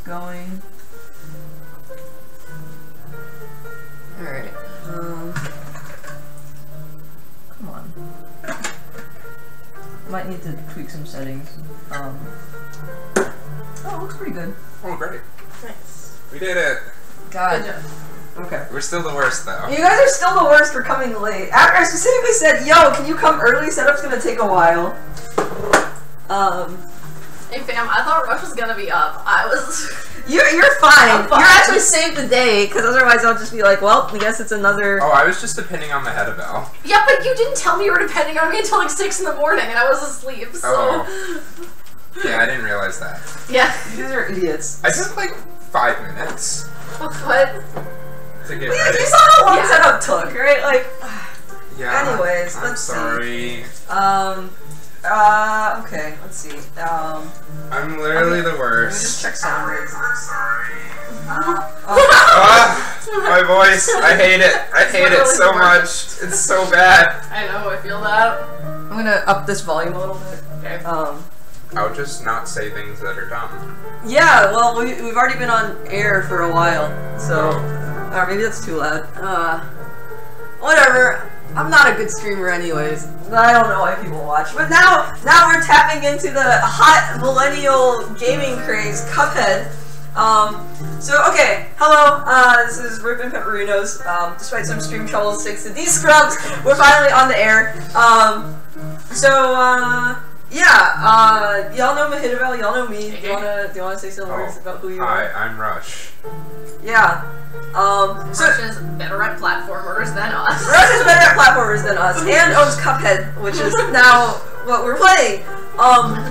going. Alright. Come on. Might need to tweak some settings. Oh, it looks pretty good. Oh, great. Nice. We did it. God. Good job. Okay. We're still the worst, though. You guys are still the worst for coming late. After I specifically said, yo, can you come early? Setup's gonna take a while. Hey fam, I thought Rush was gonna be up. I was... You're fine. I'm fine. You're actually saved the day, because otherwise I'll just be like, well, I guess it's another... Oh, I was just depending on the Hedabell. Yeah, but you didn't tell me you were depending on me until like 6 in the morning, and I was asleep, so... Oh. Yeah, I didn't realize that. Yeah. You guys are idiots. I took like 5 minutes What? to get You ready. saw how long Yeah. setup took, right? Like... Yeah. Anyways, I'm let's sorry. see. Okay, let's see. I'm literally the Let me worst. just check sound rates. My voice. I hate it. I hate it so much. It's so bad. I know, I feel that. I'm gonna up this volume a little bit. Okay. I'll just not say things that are dumb. Yeah, well, we've already been on air for a while, so... Or maybe that's too loud. Whatever. I'm not a good streamer anyways. I don't know why people watch. But now we're tapping into the hot millennial gaming craze, Cuphead. Okay, hello, this is Rip and Pepperinos. Despite some stream troubles thanks to these scrubs, we're finally on the air. Y'all know Mahidabel, y'all know me. Do you wanna say some words about who you are? Hi, I'm Rush. Yeah. Rush is better at platformers than us. Rush is better at platformers than us, and owns Cuphead, which is now what we're playing.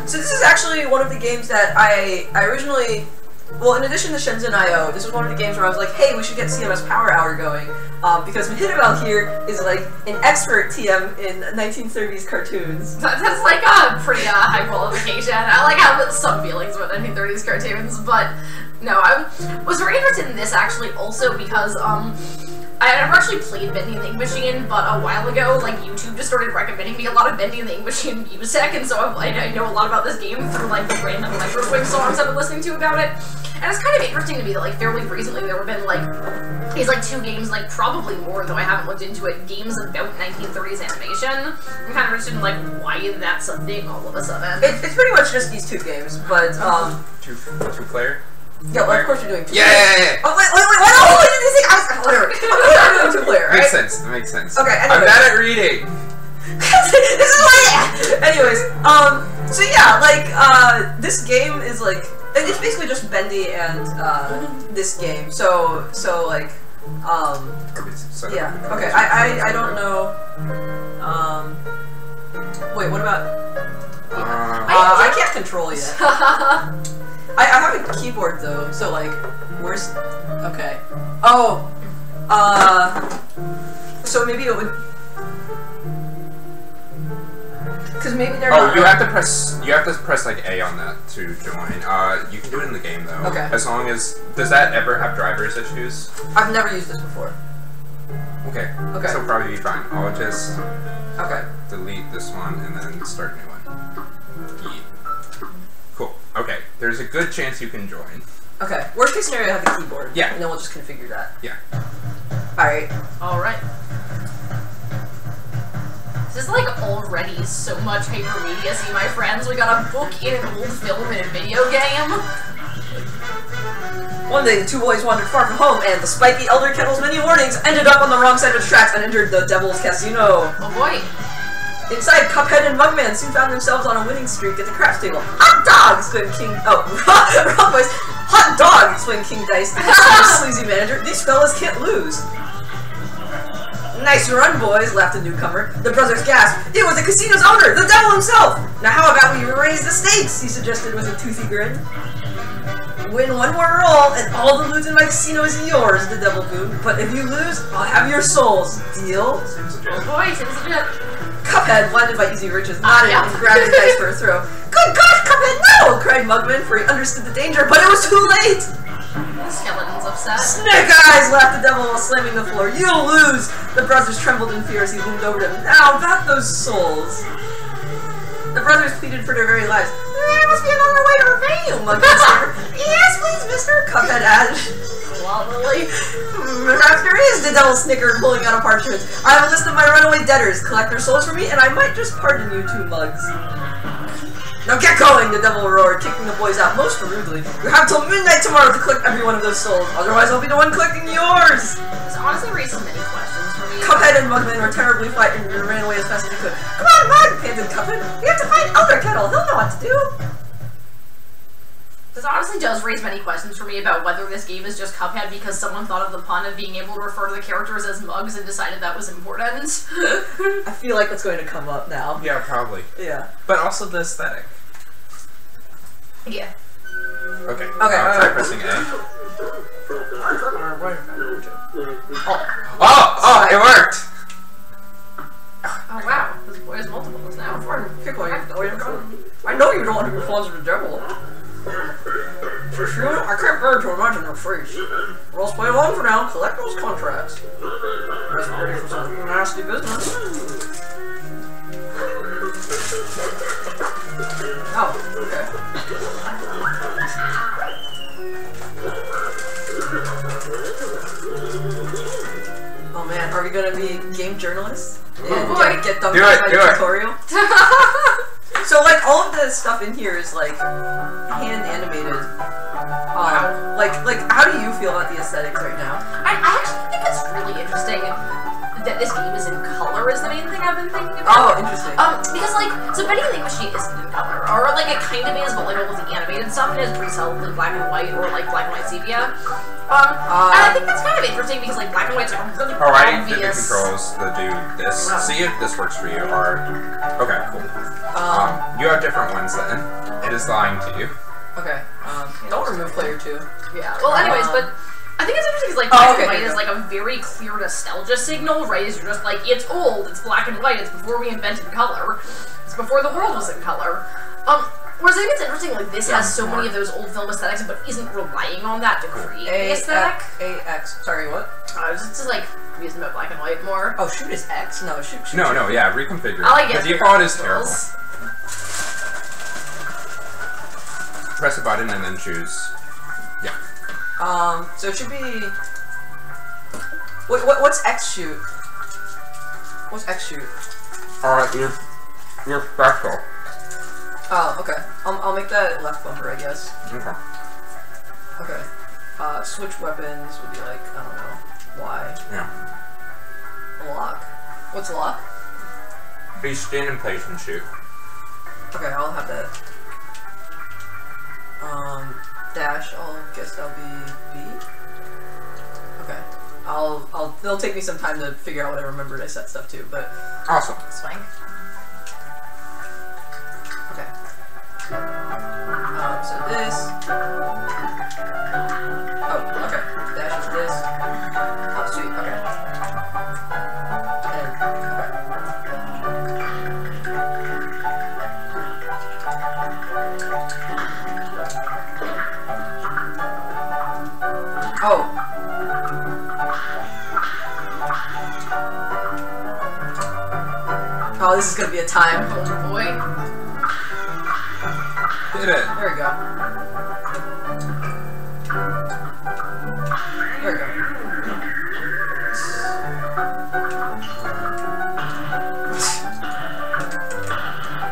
So this is actually one of the games that I originally, well, in addition to Shenzhen IO, this was one of the games where I was like, hey, we should get CMS Power Hour going, because Mahidabel here is like an expert TM in 1930s cartoons. That's like a pretty high qualification. I like have some feelings about 1930s cartoons, but no, I was very interested in this actually also because I had never actually played Bendy and the Ink Machine, but a while ago, like, YouTube just started recommending me a lot of Bendy and the Ink Machine music, and so I know a lot about this game through, like, the random Electro Swing songs I've been listening to about it. And it's kind of interesting to me that, like, fairly recently there have been, like, these, like, 2 games, like, probably more, though I haven't looked into it, games about 1930s animation. I'm kind of interested in, like, why that's a thing all of a sudden. It's pretty much just these 2 games, but, Two-player? yeah, well, of course you're doing 2 Yeah! Oh, wait, what did you think? Whatever. I'm doing 2-player, right? Makes sense, that makes sense. Okay, I'm anyway. bad at reading! This is why. Anyways, so yeah, like, this game is like, it's basically just Bendy and this game. So like, yeah. Okay, I don't know. Wait, what about? I can't control yet. I have a keyboard though, so like, where's? Okay. Oh. So maybe it would. Because maybe they're not. You have to press like A on that to join. You can do it in the game though. Okay. As long as, does that ever have drivers issues? I've never used this before. Okay. Okay. So probably be fine. I'll just Okay. delete this one and then start a new one. Yeet. Cool. Okay. There's a good chance you can join. Okay. Worst case scenario, I have the keyboard. Yeah. And then we'll just configure that. Yeah. Alright. Alright. This is like already so much hypermedia-y, my friends. We got a book in an old film and a video game. One day, the 2 boys wandered far from home, and despite the Elder Kettle's many warnings, ended up on the wrong side of the tracks and entered the Devil's Casino. Oh boy. Inside, Cuphead and Mugman soon found themselves on a winning streak at the craps table. Hot dog! Exclaimed King. Oh, wrong voice. Hot dog! Exclaimed King Dice, the sleazy manager. These fellas can't lose. Nice run, boys, laughed the newcomer. The brothers gasped. It was the casino's owner, the devil himself! Now how about we raise the stakes, he suggested with a toothy grin. Win one more roll, and all the loot in my casino is yours, the devil boomed. But if you lose, I'll have your souls. Deal? Oh boy, seems legit. Cuphead, blinded by easy riches, nodded yeah. and grabbed his dice for a throw. Good gosh, Cuphead, no! Cried Mugman, for he understood the danger, but it was too late! The skeleton's upset. Snake eyes, laughed the devil while slamming the floor. You'll lose! The brothers trembled in fear as he loomed over them. Now, about those souls. The brothers pleaded for their very lives. There must be another way to repay you, Mugman stammered. Yes, please, mister. Cuphead added. Literally. Perhaps there is, the devil snickered, pulling out a parchment. I have a list of my runaway debtors. Collect their souls for me, and I might just pardon you two mugs. Now get going, the devil roared, kicking the boys out most rudely. You have till midnight tomorrow to collect every one of those souls, otherwise I'll be the one collecting yours! This honestly raises many questions for me. Cuphead and Mugman were terribly frightened and ran away as fast as they could. Come on, Mug, panted Cuphead. We have to find Elder Kettle, he'll know what to do. This honestly does raise many questions for me about whether this game is just Cuphead because someone thought of the pun of being able to refer to the characters as mugs and decided that was important. I feel like that's going to come up now. Yeah, probably. Yeah. But also the aesthetic. Yeah. Okay. Okay. Try pressing A. Oh, it worked! Oh wow, this boy has multiples now. I know you don't want to be friends with the devil. For sure, I can't bear to imagine their face. But I'll play along for now, collect those contracts. Guess we're ready for some nasty business. Oh, okay. Oh man, are we gonna be game journalists? And get dumped by the tutorial? So like all of the stuff in here is like hand animated. Like how do you feel about the aesthetics right now? I actually think it's really interesting that this game is in color is the main thing I've been thinking about. Oh, interesting. Because like, so Betty the Machine isn't in color, or like it kind of is, but like all the animated stuff it is pre-solidly black and white, or like black and white sepia. And I think that's kind of interesting because like black and white's like a really Alright, the obvious. controls that do this. See if this works for you, or... Okay, cool. You have different ones then. It is lying to you. Okay, don't remove player 2. Yeah, well anyways, but I think it's interesting because like black and white is like a very clear nostalgia signal, right? Is you're just like, it's old, it's black and white, it's before we invented color. It's before the world was in color. Whereas I think it's interesting, like this has so many of those old film aesthetics, but isn't relying on that to create the aesthetic. AX, sorry, what? It's just like using about black and white more. Oh, shoot is X? No, shoot. No, yeah, reconfigure. I like the default is terrible. Press a button and then choose. Yeah. So it should be. What's X shoot? What's X shoot? Alright, you're special. Oh, okay. I'll make that left bumper, I guess. Okay. Okay. Switch weapons would be like, I don't know, Y. Yeah. Lock. What's lock? You stand in place and shoot. Okay, I'll have that. Dash, I'll guess that'll be B? Okay. It'll take me some time to figure out what I remembered I set stuff to, but... Awesome. Swing. Okay. So this... Oh, okay. Dash is this. Oh, sweet, okay. And, oh. Oh, this is gonna be a time. Oh boy. Hit it. There we go. There we go.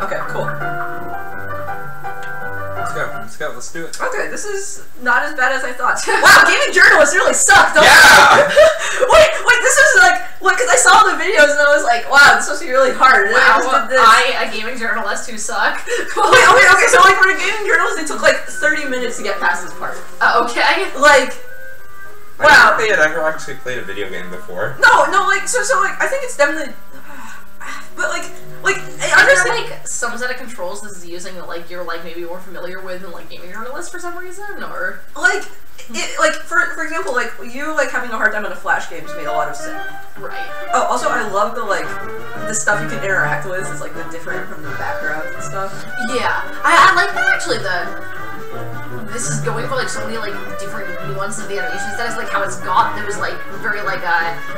Okay, cool. Let's go, let's do it. Okay, this is not as bad as I thought. Wow, gaming journalists really suck, don't Yeah! wait, this was like, look, because I saw the videos and I was like, wow, this must be really hard. And Wow, I a gaming journalist who suck. okay, so like for a gaming journalist, it took like 30 minutes to get past this part. Okay. Like, I wow. don't think I had ever actually played a video game before. No, like, so like, I think it's definitely, but like, Are there like some set of controls this is using that like you're like maybe more familiar with than like gaming journalists for some reason, or like for example, like you like having a hard time on a Flash game just made a lot of sense. right? Oh, also I love the stuff you can interact with is like the different from the background and stuff. Yeah, I like that actually. This is going for like so many like different nuances of the animation aesthetics, like how it's got those like very like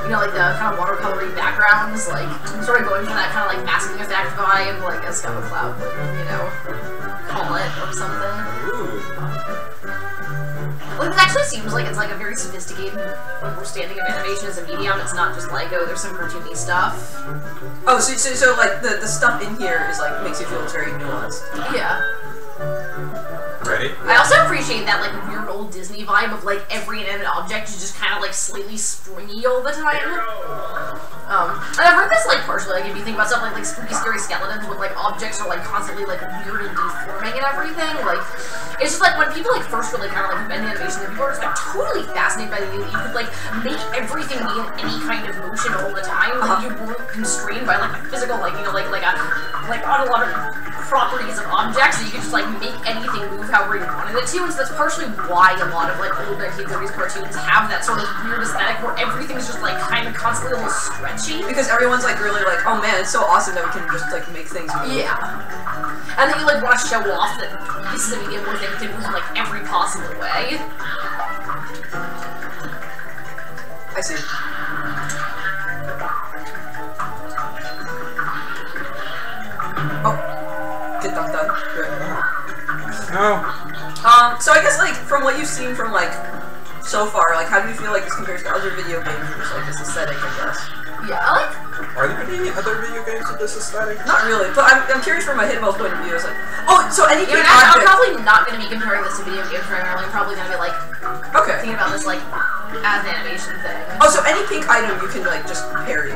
you know, like the kind of watercolory backgrounds, like sort of going for that kind of like masking effect vibe, like a Scum Cloud would, you know, call it or something. Ooh. Like But it actually seems like it's like a very sophisticated understanding of animation as a medium. It's not just like, oh, there's some cartoony stuff. Oh, so like the stuff in here is like makes you feel it's very nuanced. Yeah. Ready? I also appreciate that like weird old Disney vibe of like every inanimate object is just kind of like slightly springy all the time. And I've heard this like partially like if you think about stuff like spooky scary skeletons with like objects are like constantly like weird and deforming and everything. Like it's just like when people like first really kind of like invent animation, people are just like totally fascinated by the idea that you could like make everything be in any kind of motion all the time. Like you weren't constrained by like physical like on a lot of properties of objects, so you could just like make anything move however you wanted it to, and so that's partially why a lot of like old 1930s cartoons have that sort of weird aesthetic where everything's just like kind of constantly a little stretchy. Because everyone's like really like, oh man, it's so awesome that we can just like make things move. Yeah. And then you like want to show off that this is a medium where things can move in like every possible way. I see. Oh. Get dunked on. Good. No. So I guess like from what you've seen from like so far, like how do you feel like this compares to other video games with just like this aesthetic, I guess? Yeah, I like. Are there any other video games with this aesthetic? Not really, but I'm curious from my Hitmo's point of view. It's like, oh, so any Yeah, I'm probably not going to be comparing this to video games primarily. I'm probably going to be like thinking about this like as an animation thing. Oh, so any pink item you can like just parry.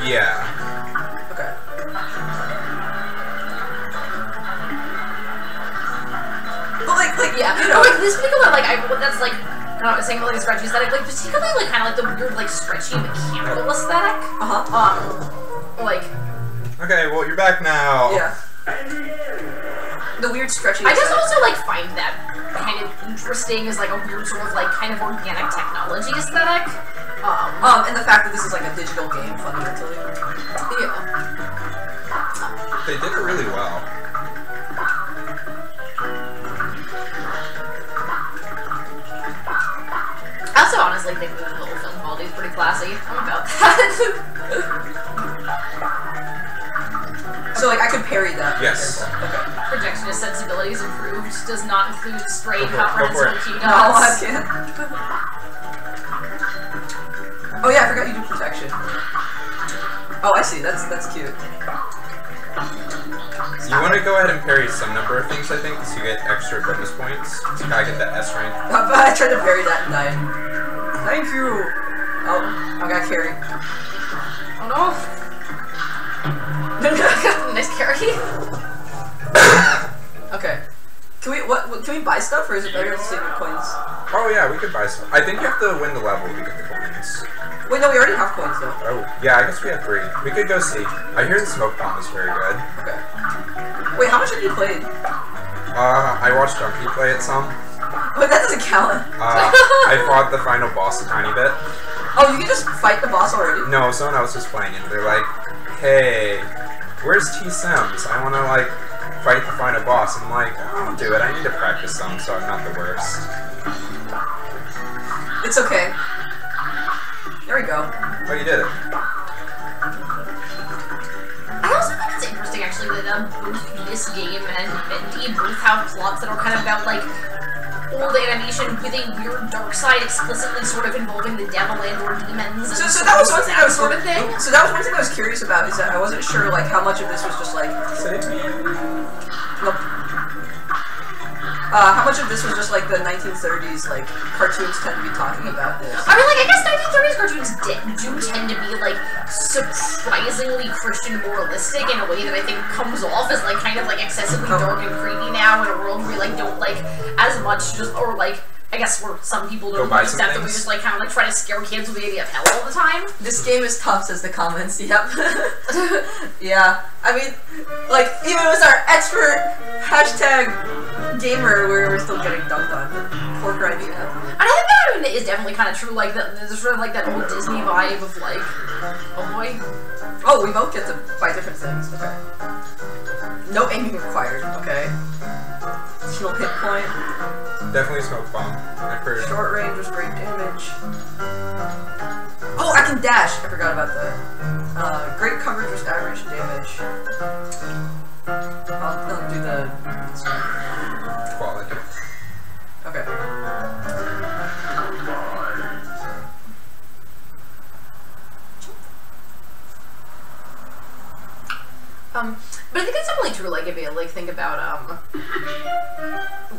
Yeah. Okay. But like yeah, you know, like this particular that's like. I don't know, saying about like a stretchy aesthetic, like particularly like kind of like the weird like stretchy mechanical aesthetic. Like. Okay, well you're back now. Yeah. The weird stretchy. I just also like find that kind of interesting as like a weird sort of like kind of organic technology aesthetic. And the fact that this is like a digital game fundamentally. Yeah. They did it really well. I also honestly think the little film quality is pretty classy. I'm about that. So like I could parry that. Yes. Okay. Projectionist sensibilities improved. Does not include straight comprehensible key No, I dots. can't. Oh yeah, I forgot you do protection. Oh, I see. That's cute. You want to go ahead and parry some number of things, I think, so you get extra bonus points. So you gotta get that S rank. I tried to parry that and died. Thank you! Oh, I got carry. Oh no! Nice carry. Okay. Can we buy stuff, or is it better to save your coins? Oh yeah, we could buy stuff. I think you have to win the level to get the coins. Wait, no, we already have coins though. Oh, yeah, I guess we have 3. We could go see. I hear the smoke bomb is very good. Okay. Wait, how much have you played? I watched Donkey play it some. Wait, that doesn't count. I fought the final boss a tiny bit. Oh, you can just fight the boss already? No, someone else was playing it. They're like, hey, where's T-Sims? I want to, like, fight the final boss. I'm like, I'll do it. I need to practice some, so I'm not the worst. It's okay. There we go. Oh, you did it. I also think it's interesting, actually, that both this game and Bendy both have plots that are kind of about, like, old animation with a weird dark side explicitly sort of involving the devil and or demons and So that was one thing I was sort of thing. So that was one thing I was curious about, is that I wasn't sure, like, how much of this was just, like... Nope. How much of this was just, like, the 1930s, like, cartoons tend to be talking about this? I mean, like, I guess 1930s cartoons do tend to be, like, surprisingly Christian moralistic in a way that I think comes off as, like, kind of, like, excessively dark and creepy now in a world where we, like, don't, like, as much just, or, like, I guess where some people don't accept that we just, like, kind of, like, try to scare kids with the idea of hell all the time. This game is tough, says the comments, yep. Yeah, I mean, like, even with our expert hashtag gamer, we're still getting dunked on. Poor grinding up. And I think that is definitely kind of true, like, there's sort of, like, that old Disney vibe of, like, oh boy. Oh, we both get to buy different things, okay. No aiming required, okay. Additional hit point. Definitely smoke bomb. I've heard. Short range was great damage. Oh, I can dash! I forgot about that. Great coverage was average damage. I'll do the... Quality. Okay. But I think it's definitely true, like, if you, like, think about,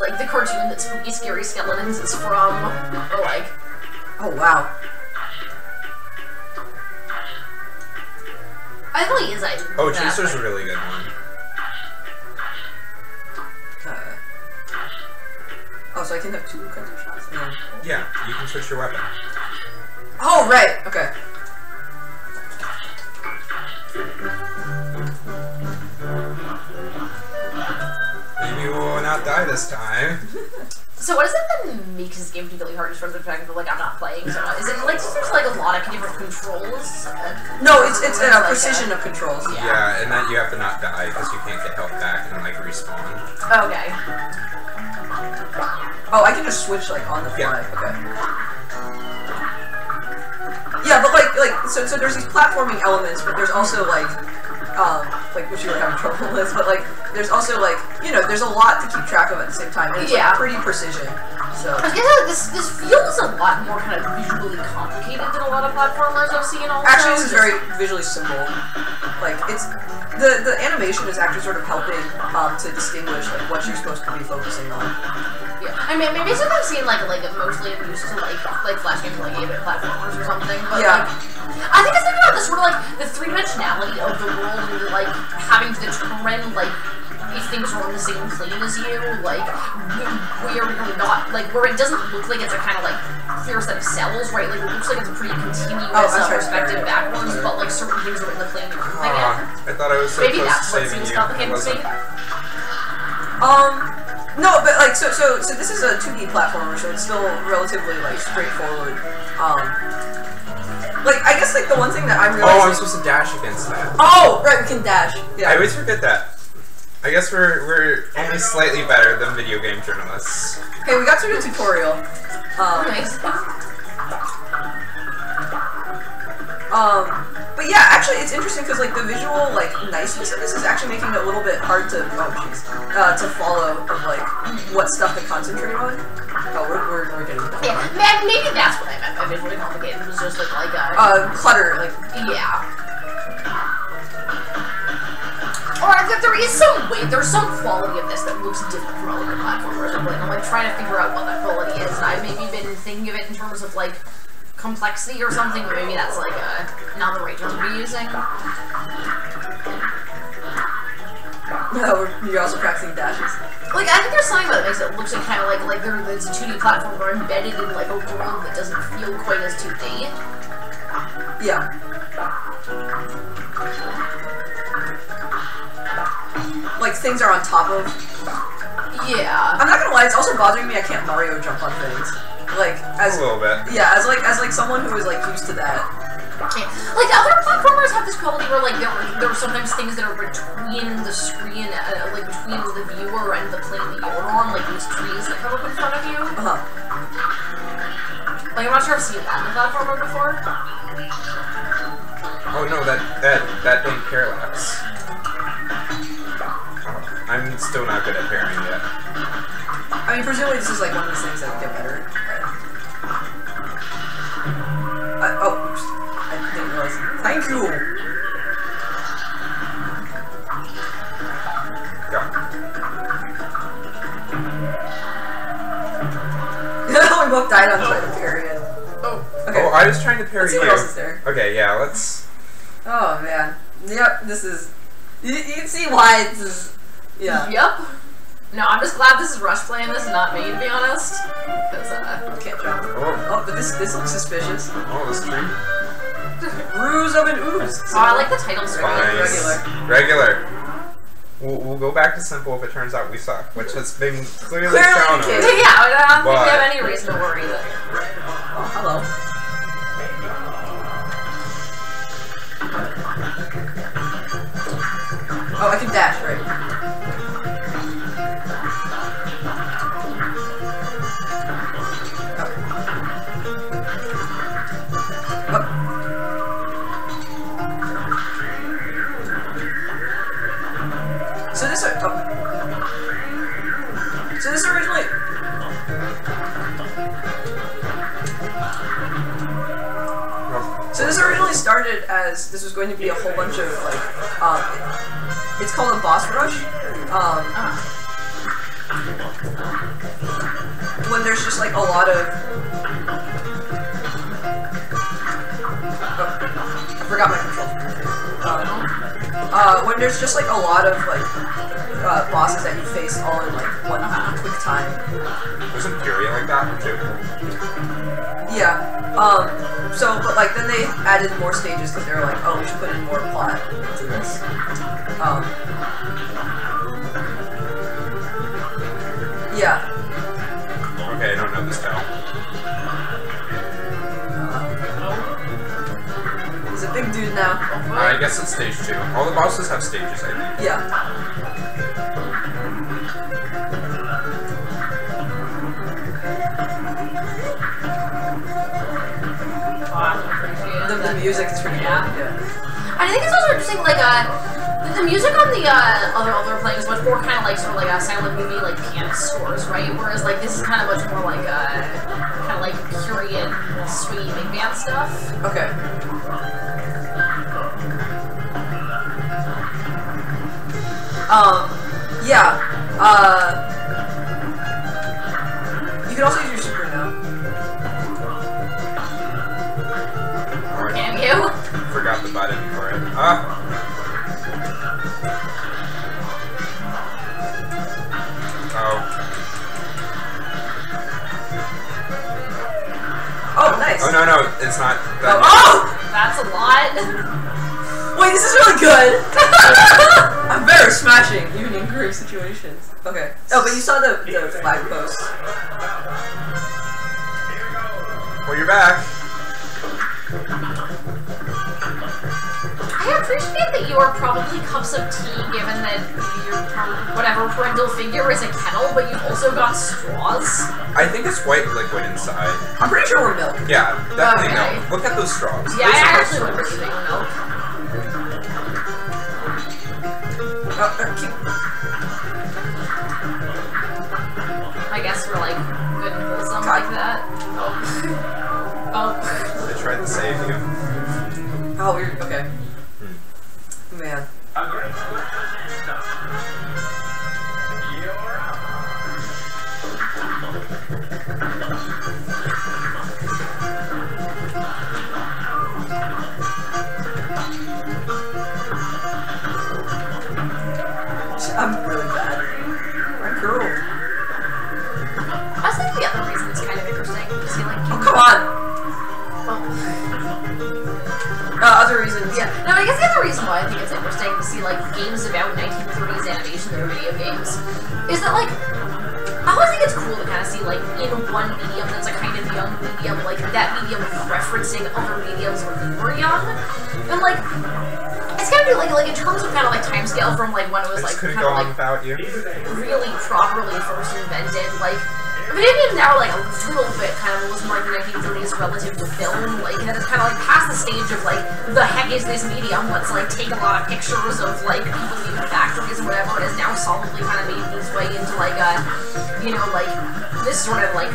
like, the cartoon that Spooky Scary Skeletons is from, or, like... Oh, wow. I think he is, Oh, Chaser's a really good one. Oh, so I can have 2 counter shots? Yeah, you can switch your weapon. Oh, right! Okay. Maybe we will not die this time. So what is it that makes this game particularly hard as far as the fact that, like, I'm not playing so much? Is it, like, just there's, like, a lot of different controls? No, it's precision of controls. Yeah, and then you have to not die, because you can't get health back and, like, respawn. Okay. Oh, I can just switch, like, on the fly. Yeah. Okay. Yeah, but, so there's these platforming elements, but there's also, like, which you were having trouble with, but, like, there's also, like, you know, there's a lot to keep track of at the same time, and it's, like, pretty precision, so... Yeah, this feels a lot more kind of visually complicated than a lot of platformers I've seen also. Actually, this is very visually simple. Like, it's... The animation is actually sort of helping, to distinguish, like, what you're supposed to be focusing on. Yeah, I mean, maybe it's I've seen, like, mostly I'm used to, like Flash games, like, 8-bit platformers or something, but, yeah. like, I think it's thinking about the sort of, like, the three-dimensionality of the world and, like, having to determine, like, if things are on the same plane as you, like, where you're not, like, where it doesn't look like it's a kind of, like, clear set of cells, right? Like, it looks like it's a pretty continuous perspective backwards, but, like, certain things are in the plane you're moving in. I thought I was so maybe close that's to what saving seems you. complicated to me. No, but, like, so this is a 2D platformer, so it's still relatively, like, straightforward. Like, I guess, like, the one thing that I'm realizing... Oh, I'm supposed to dash against that. Oh, right, we can dash. Yeah. I always forget that. I guess we're only slightly better than video game journalists. Okay, we got through the tutorial. Nice. But yeah, actually, it's interesting because, like, the visual, like, niceness of this is actually making it a little bit hard to, to follow, of, like, what stuff to concentrate on. Oh, we're getting that. Yeah, maybe that's what I meant by visually complicated. It was just, like clutter, like... Yeah. Or there's some quality of this that looks different from other platformers. I'm like trying to figure out what that quality is, and I've maybe been thinking of it in terms of like complexity or something, but maybe that's like not the right term to be using. No, you're also practicing dashes. Like, I think there's something about it that makes it looks like kind of like there's a 2D platform where embedded in like a world that doesn't feel quite as 2D. Yeah. Like, things are on top of... Yeah. I'm not gonna lie, it's also bothering me I can't Mario jump on things. Like, as... A little bit. Yeah, as someone who is, like, used to that. Yeah. Like, other platformers have this quality where, like, there are sometimes things that are between the screen, like, between the viewer and the plane that you're on, like these trees that come up in front of you. Uh-huh. Like, I'm not sure I've seen that in a platformer before. Oh no, that didn't parallax. I'm still not good at parrying yet. I mean, presumably this is like one of those things that would get better. Oh, oops. I didn't realize. Thank you! Go. We both died on trying to parry it. Oh. Okay. Oh, I was trying to parry you. Let's see what else is there. Okay, yeah, let's... Oh, man. Yep, this is... You can see why this is... Yeah. Yep. No, I'm just glad this is Rush playing this and not me, to be honest. Because, can't jump. Oh, but this looks suspicious. Oh, this tree. Ruse of an ooze. Oh, I like the title screen. Nice. Regular. We'll go back to simple if it turns out we suck, which has been clearly shown. Yeah, I don't think we have any reason to worry that. Oh, hello. Oh, I can dash, right? So this originally... So this originally started as this was going to be a whole bunch of like It's called a boss rush. When there's just like a lot of... I forgot my controls. When there's just like a lot of like bosses that you face all in like one quick time. Wasn't Fury like that too? Yeah. So, but like then they added more stages because they were like, oh, we should put in more plot into this. Yeah. Okay, I don't know this title. He's a big dude now. I guess it's stage 2. All the bosses have stages, I think. Yeah. The music is pretty good. Yeah. I think it's also interesting, like, the music on the other playing is much more kind of like sort of like a silent movie, like pianist scores, right? Whereas like this is kind of much more like kind of like period, sweet big band stuff. Okay. Yeah. You can also use your super now. Can you? Forgot the button for it. Oh, nice. Oh, no, it's not that. Oh! That's a lot. Wait, this is really good! I'm very smashing, even in group situations. Okay. Oh, but you saw the flag post. Well, you're back. I appreciate that you are probably cups of tea, given that your whatever parental figure is a kettle, but you've also got straws. I think it's white liquid inside. I'm pretty sure we're milk. Yeah, definitely Okay. milk. Look at those straws. Yeah, Those I are actually straws. remember using milk. I guess we're like good and wholesome like that. Oh. Oh. I tried to save you. Oh, weird. Okay. Man. I'm really bad. My girl. I think the other reason it's kind of interesting to see like. Oh, come on! Well, other reasons. yeah. No, I guess the other reason why I think it's interesting to see like games about 1930s animation that are video games is that like I always think it's cool to kind of see like in one medium that's a kind of young medium, like that medium referencing other mediums when we were young, and like it's kind of like in terms of kind of like timescale from like when it was I like just couldn't kind go of on like without you. really properly first invented, like. Video games now are like a little bit kind of almost more like the 1930s relative to film, like, and it's kind of like past the stage of like, the heck is this medium? Let's like take a lot of pictures of like people leaving factories and whatever, and is now solidly kind of made its way into like a, you know, like this sort of like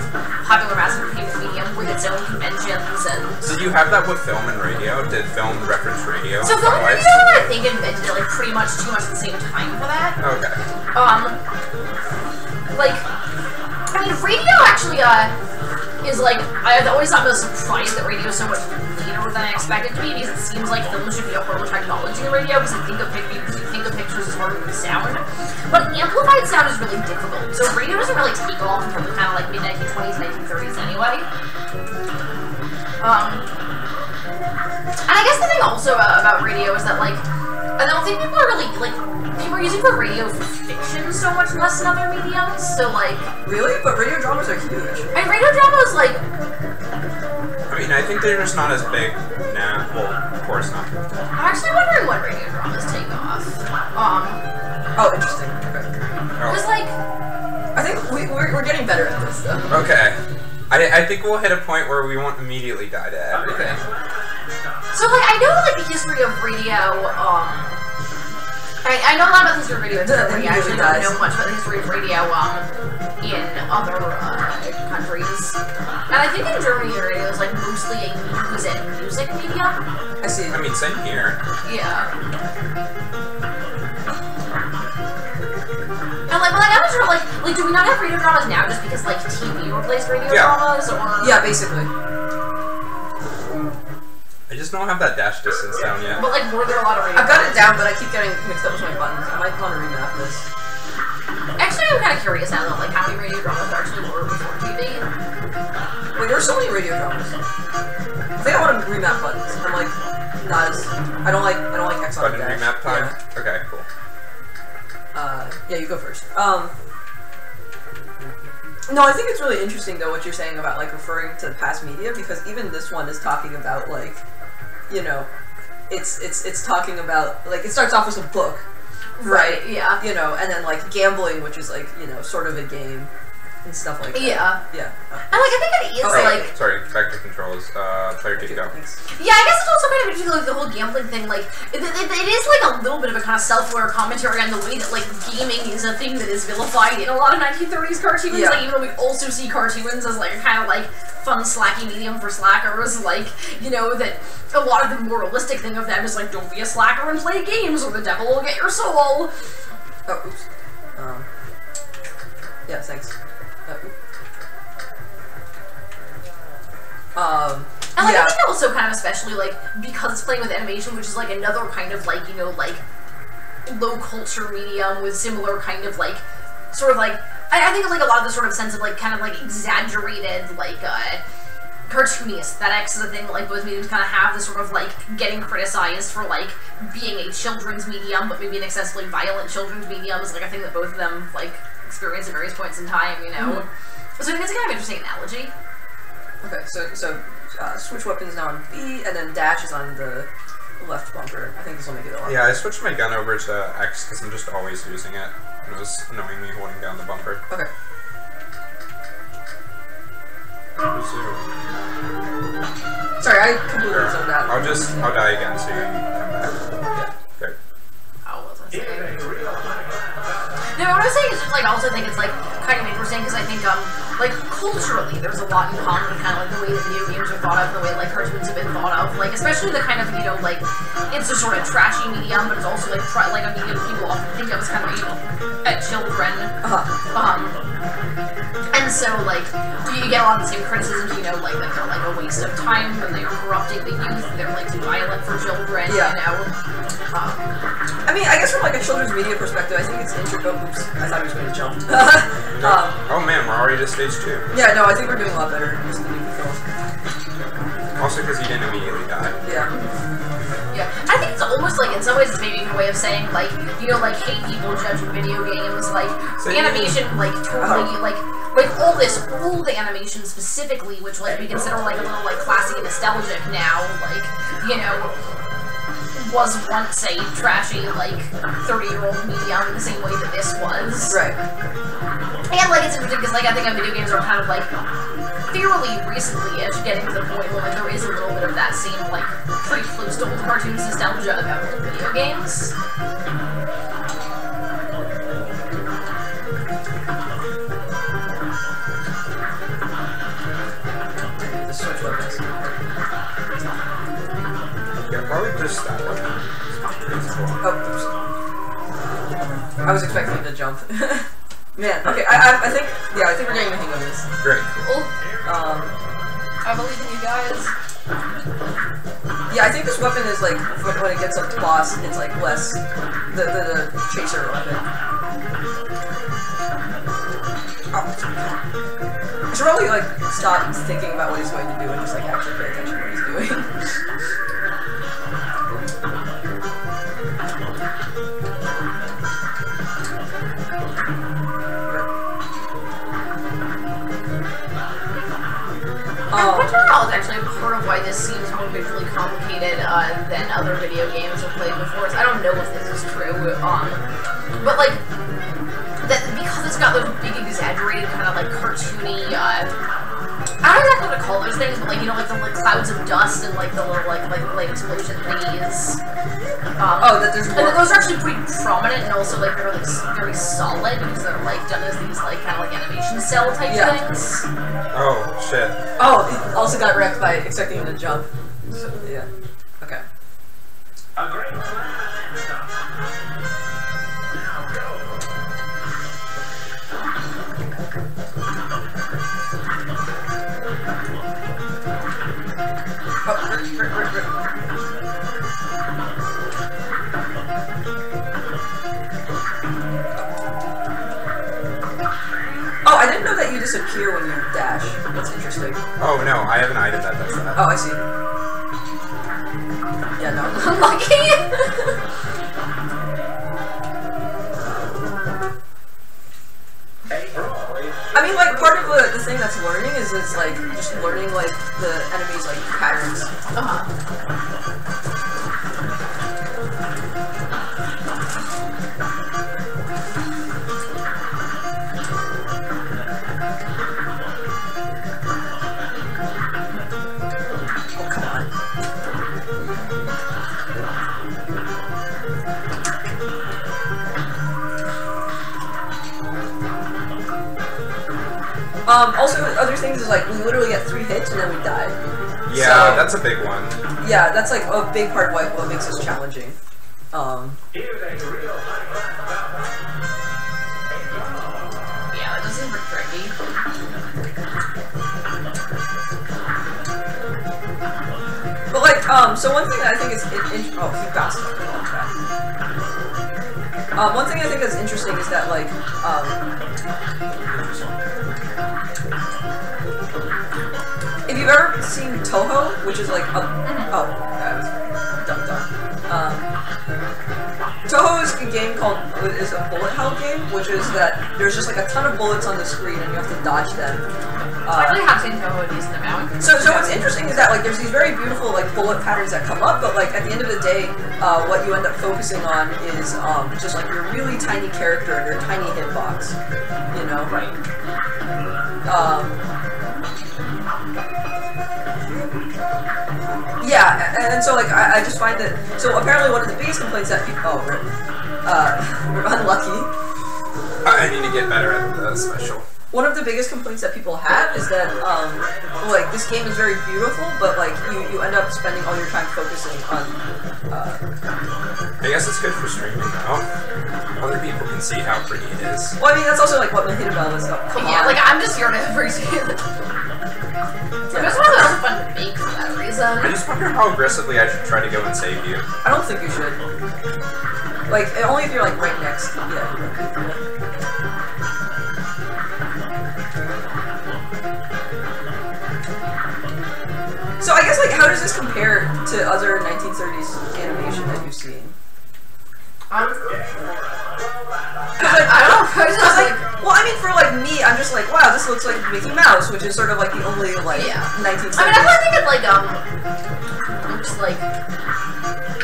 popular mass entertainment medium with its own conventions and. Did you have that with film and radio? Did film reference radio? So film and radio, I think, invented it like pretty much too much at the same time for that. Okay. Like. I mean, radio actually, is like, I always thought I was surprised that radio is so much later than I expected it to be, because it seems like film should be a harder technology in radio, because you think of pictures as harder than sound. But amplified sound is really difficult, so radio doesn't really take off until the kind of like mid-1920s, 1930s anyway. And I guess the thing also about radio is that, like, I don't think people are really, like, people are using for radio for fiction so much less than other mediums, so, like... Really? But radio dramas are huge. And radio dramas, like... I mean, I think they're just not as big now. Well, of course not. I'm actually wondering when radio dramas take off. Oh, interesting. Okay. Because, like... I think we're getting better at this, though. Okay. I think we'll hit a point where we won't immediately die to everything. So, like, I know, like, the history of radio, I know a lot about the history of radio in Germany. I actually don't know much about the history of radio, in other, countries. And I think in Germany, radio is, like, mostly a news and music medium. I see. I mean, same here. Yeah. like, I'm not sure, like, do we not have radio dramas now just because, like, TV replaced radio dramas, or? Yeah, basically. I just don't have that dash distance down yet. But, like, were there a lot of radio I've got it down, but I keep getting mixed up with my buttons. I might want to remap this. Actually, I'm kind of curious now, though, like, how many radio dramas there actually were before TV? Wait, there are so many radio dramas. I think I want to remap buttons. I'm like, not as... I don't like X on Button dash. remap time? Yeah. Okay, cool. Yeah, you go first. No, I think it's really interesting, though, what you're saying about, like, referring to past media, because even this one is talking about, like, you know, it's talking about, like, it starts off as a book, right? Yeah. You know, and then, like, gambling, which is, like, you know, sort of a game, and stuff like that. Yeah. Yeah. And, like, I think it is, like... Sorry, back to controls. Player 2, go. Thanks. Yeah, I guess it's also kind of interesting, like, the whole gambling thing, like, it is, like, a little bit of a kind of self-aware commentary on the way that, like, gaming is a thing that is vilified in a lot of 1930s cartoons, yeah. like, even though we also see cartoons as, like, a kind of, like, fun, slacky medium for slackers, like, you know, that a lot of the moralistic thing of them is, like, don't be a slacker and play games, or the devil will get your soul. Oh, oops. Yeah, thanks. And, like, I think also kind of especially, like, because it's playing with animation, which is, like, another kind of, like, you know, like, low culture medium with similar kind of, like, sort of, like, I think, like, a lot of the sort of sense of, like, kind of, like, exaggerated, like, cartoony aesthetics is a thing that, like, both mediums kind of have, this sort of, like, getting criticized for, like, being a children's medium, but maybe an excessively violent children's medium is, like, a thing that both of them, like, experience at various points in time, you know? So I think it's a kind of interesting analogy. Okay, so switch weapons now on B, and then dash is on the left bumper. I think this will make it a lot. Yeah, I switched my gun over to X because I'm just always using it. It was annoying me holding down the bumper. Okay. Sorry, I completely zoned out. I'll die again so you can come back. Yeah. Great. Oh, what was I saying? No, what I was saying is just, like, I also think it's, like, kind of interesting because I think, like, culturally, there's a lot in common with kind of, like, the way that video games are thought of, the way, like, cartoons have been thought of, like, especially the kind of, you know, like, it's a sort of trashy medium, but it's also, like, like a medium people often think of as kind of aimed at children. And so, like, you get a lot of the same criticisms, you know, like, that they're, like, a waste of time, when they are corrupting the youth, they're, like, too violent for children, you know? I mean, I guess from, like, a children's media perspective, I think it's interesting. Oh, oops, I thought he was going to jump. Oh man, we're already to stage 2. Yeah, no, I think we're doing a lot better just than you control. Also because you didn't immediately die. Yeah. Yeah, I think it's almost like, in some ways, it's maybe a way of saying, like, you know, like, hey, people judging video games, like, animation, like, totally, like, all this old animation specifically, which, like, we consider, like, a little, like, classy and nostalgic now, like, you know, was once a trashy, like, 30-year-old medium in the same way that this was. Right. And, like, it's interesting because, like, I think video games are kind of, like, fairly recently-ish getting to the point where, like, there is a little bit of that same, like, pretty close to old cartoons nostalgia about old video games. The switch weapons. Yeah, probably just that one. Oh, oops. I was expecting him to jump. Man, okay, I think we're getting the hang of this. Great. Cool. I believe in you guys. Yeah, I think this weapon is, like, when it gets up to boss, it's, like, less the chaser weapon. Oh. I should probably, like, stop thinking about what he's going to do and just, like, actually pay attention to what he's doing. Control is actually part of why this seems more visually complicated than other video games I've played before. So I don't know if this is true, but like that because it's got those big exaggerated kind of like cartoony. I don't know what to call those things, but like you know, like the clouds of dust and like the little like explosion thingies. That there's more. And those are actually pretty prominent and also like they're like very solid because they're like done as these like kind of like animation cell type things. Oh shit. Oh, he also got wrecked by expecting him to jump. So, yeah. Okay. A great disappear when you dash. That's interesting. Oh no, I have an item that does that. Oh, I see. Yeah, no. Unlucky. I mean, like, part of the thing that's learning is it's, like, just learning, like, the enemy's, like, patterns. Oh, come on. Also, other things is like, we literally get 3 hits and then we die. Yeah, so, that's a big one. Yeah, that's like a big part of what makes this challenging. Yeah, that does seem pretty tricky. But like, so one thing that I think is, oh, he bounced off the wall track. One thing I think is interesting is that like, if you've ever seen Toho, which is like a, oh, that was dumb. Toho is a game is a bullet hell game, which is that there's just like a ton of bullets on the screen and you have to dodge them. I really have seen Toho a decent amount. So what's interesting is that like there's these very beautiful like bullet patterns that come up, but like at the end of the day, what you end up focusing on is just like your really tiny character and your tiny hitbox, you know? Right. Yeah, and so like I just find that so apparently one of the biggest complaints that people we're unlucky. I need to get better at the special. One of the biggest complaints that people have is that like this game is very beautiful, but like you end up spending all your time focusing on. I guess it's good for streaming though. Other people can see how pretty it is. Well, I mean that's also like what Mahitable is. Come Yeah, on. like I'm just here to appreciate it. It's not that fun to make for that reason. I just wonder how aggressively I should try to go and save you. I don't think you should. Like only if you're like right next. Yeah. So I guess like how does this compare to other 1930s animation that you've seen? I don't know. Well, I mean, for like me, I'm just like, wow, this looks like Mickey Mouse, which is sort of like the only like 1930s. I mean, I think it like looks like.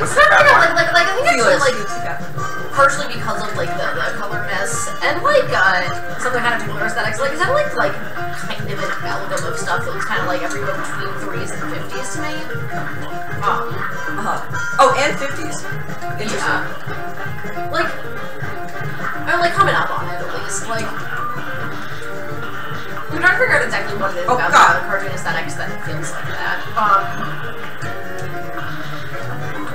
What's that? I think actually like yeah. partially because of like the color mess and like some other kind of tubular aesthetics. Like, is that like kind of an amalgam of stuff that was kind of like everywhere between 3s and 50s to me? Oh, and 50s. Interesting. Yeah. Like, I'm like coming up on it at least. Like, I'm trying to figure out exactly what it is about the cartoon aesthetics that feels like that.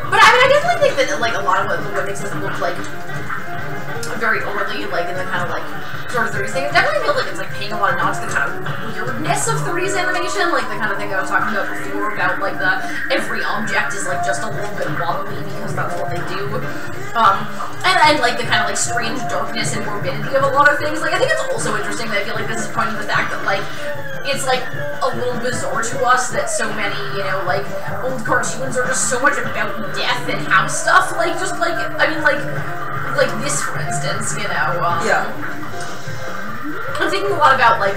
But I mean, I definitely think that like a lot of what makes this look like very early, like in the kind of like sort of 30s thing, it definitely feels like it's like paying a lot of nods to the kind of weirdness of 30s animation, like the kind of thing I was talking about before about like the every object is like just a little bit wobbly because that's what they do. And like the kind of like strange darkness and morbidity of a lot of things. Like I think it's also interesting that I feel like this is pointing to the fact that like it's like a little bizarre to us that so many, you know, like old cartoons are just so much about death and house stuff. Like just like I mean like this for instance, you know. Yeah. I'm thinking a lot about like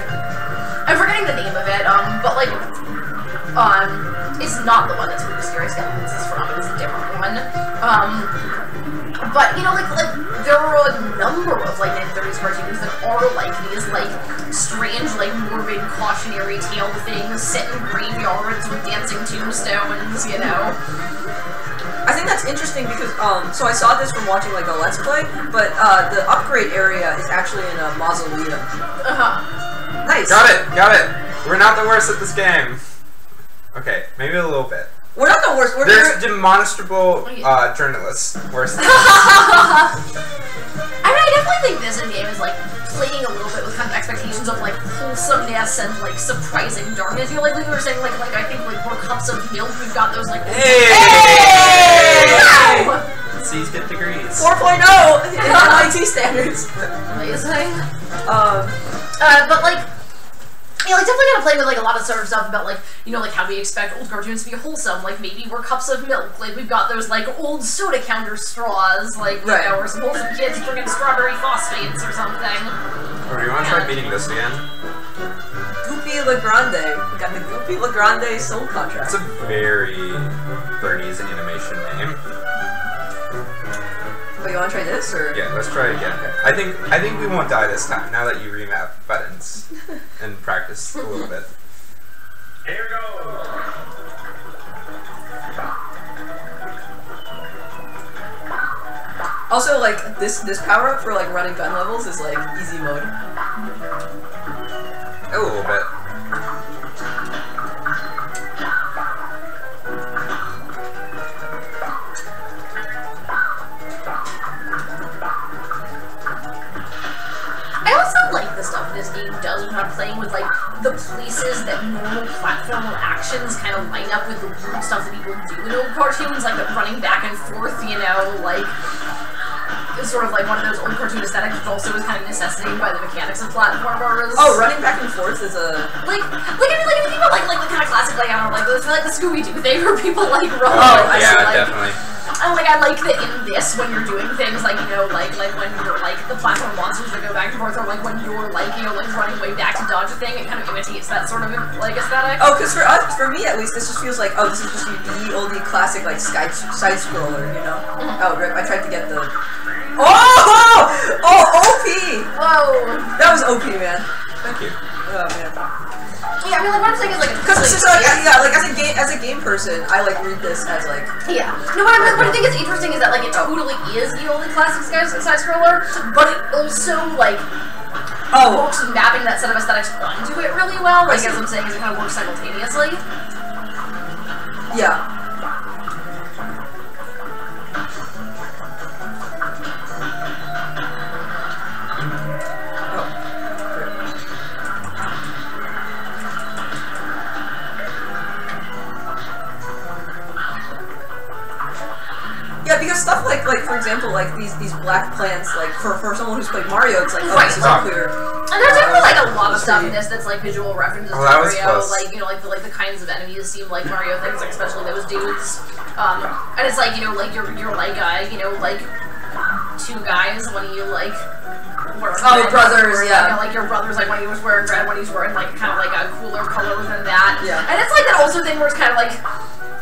I'm forgetting the name of it, but like it's not the one that's where the Scary Skeletons is from, it's a different one. But you know, like there are a number of like 1930s cartoons that are like these like strange, like morbid cautionary tale things set in graveyards with dancing tombstones, you know. I think that's interesting because so I saw this from watching like a Let's Play, but the upgrade area is actually in a mausoleum. Nice. Got it. We're not the worst at this game. Okay, maybe a little bit. We're not the worst. There's demonstrable journalists worse than us. I mean, I definitely think this game is like playing a little bit with kind of expectations of like wholesomeness and like surprising darkness. You know, like we were saying, like I think like more cups of milk. We've got those like Hey! C's get degrees. 4.0 in MIT standards. Amazing. But like definitely gotta play with like a lot of sort of stuff about like, you know, like how we expect old cartoons to be wholesome. Like maybe we're cups of milk. Like we've got those like old soda counter straws. Like you know, or some wholesome kids drinking strawberry phosphates or something. Or do you want to try beating this again? Goopy Legrande. We got the Goopy Legrande soul contract. It's a very Bernese animation name. But you want to try this, or? Yeah, let's try it again. I think we won't die this time, now that you remap buttons and practice a little bit. Here goes! Also, like, this power-up for, like, running gun levels is, like, easy mode. A little bit. I also like the stuff this game does when I'm playing with, like, the places that normal platformer actions kind of line up with the weird stuff that people do in old cartoons, like the running back and forth, you know, like, it's sort of like one of those old cartoon aesthetics, which also is kind of necessitated by the mechanics of platformers. Oh, running back and forth is a... Like, I mean, like, if you think about, like, the kind of classic, like, I don't know, like the Scooby-Doo thing where people, like, run, Oh, yeah, like, definitely. And, like, I like that in this, when you're doing things, like, you know, like when you're, like, the platform monsters that go back and forth, or, like, when you're, like, you know, like, running way back to dodge a thing, it kind of imitates that sort of, like, aesthetic. Oh, because for me at least, this just feels like, oh, this is just the oldie classic, like, side-scroller, you know? Oh, rip, I tried to get the... Oh! Oh, OP! Whoa! That was OP, man. Thank you. Oh, man. Yeah, I mean, like, what I'm saying is, like, Because it's just like, yeah, like, as a game person, I, like, read this as, like... Yeah. No, what I think is interesting is that, like, it totally is the only classic side-scroller, but it also, like, works mapping that set of aesthetics onto it really well. Like, as I'm saying, is it kind of works simultaneously. Yeah. Yeah, because stuff like for example, like these black plants, like for someone who's played Mario, it's like, oh, this is clear. And there's definitely like a lot of stuff in this that's like visual references to Mario, close. like, you know, like the kinds of enemies seem like Mario things, like especially those dudes. And it's like, you know, like you're like you know, like two guys when you like were brothers, yeah. You know, like your brother's like when he was wearing red, when he's wearing like kind of like a cooler color than that. Yeah. And it's like that also thing where it's kind of like,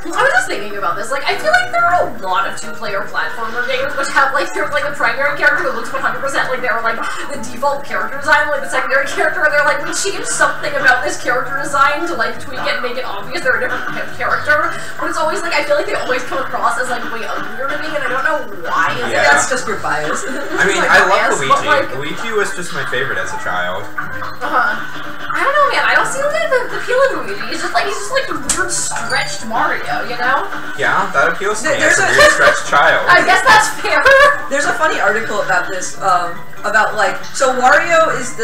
I was just thinking about this, like, I feel like there are a lot of two-player platformer games which have, like, there's, like, a primary character that looks 100% like they were, like, the default character design, like, the secondary character, and they're like, we changed something about this character design to, like, tweak it and make it obvious they're a different character, but it's always, like, I feel like they always come across as, like, way uglier to me, and I don't know why. Yeah. That's just your bias. I mean, I love Luigi. Like, Luigi was just my favorite as a child. I don't know, man, I don't see, like, the appeal of Luigi. He's just, like, the weird stretched Mario, you know? Yeah, that appeals to me There's as a weird stretched child. I guess that's fair. There's a funny article about this, about like, so Wario is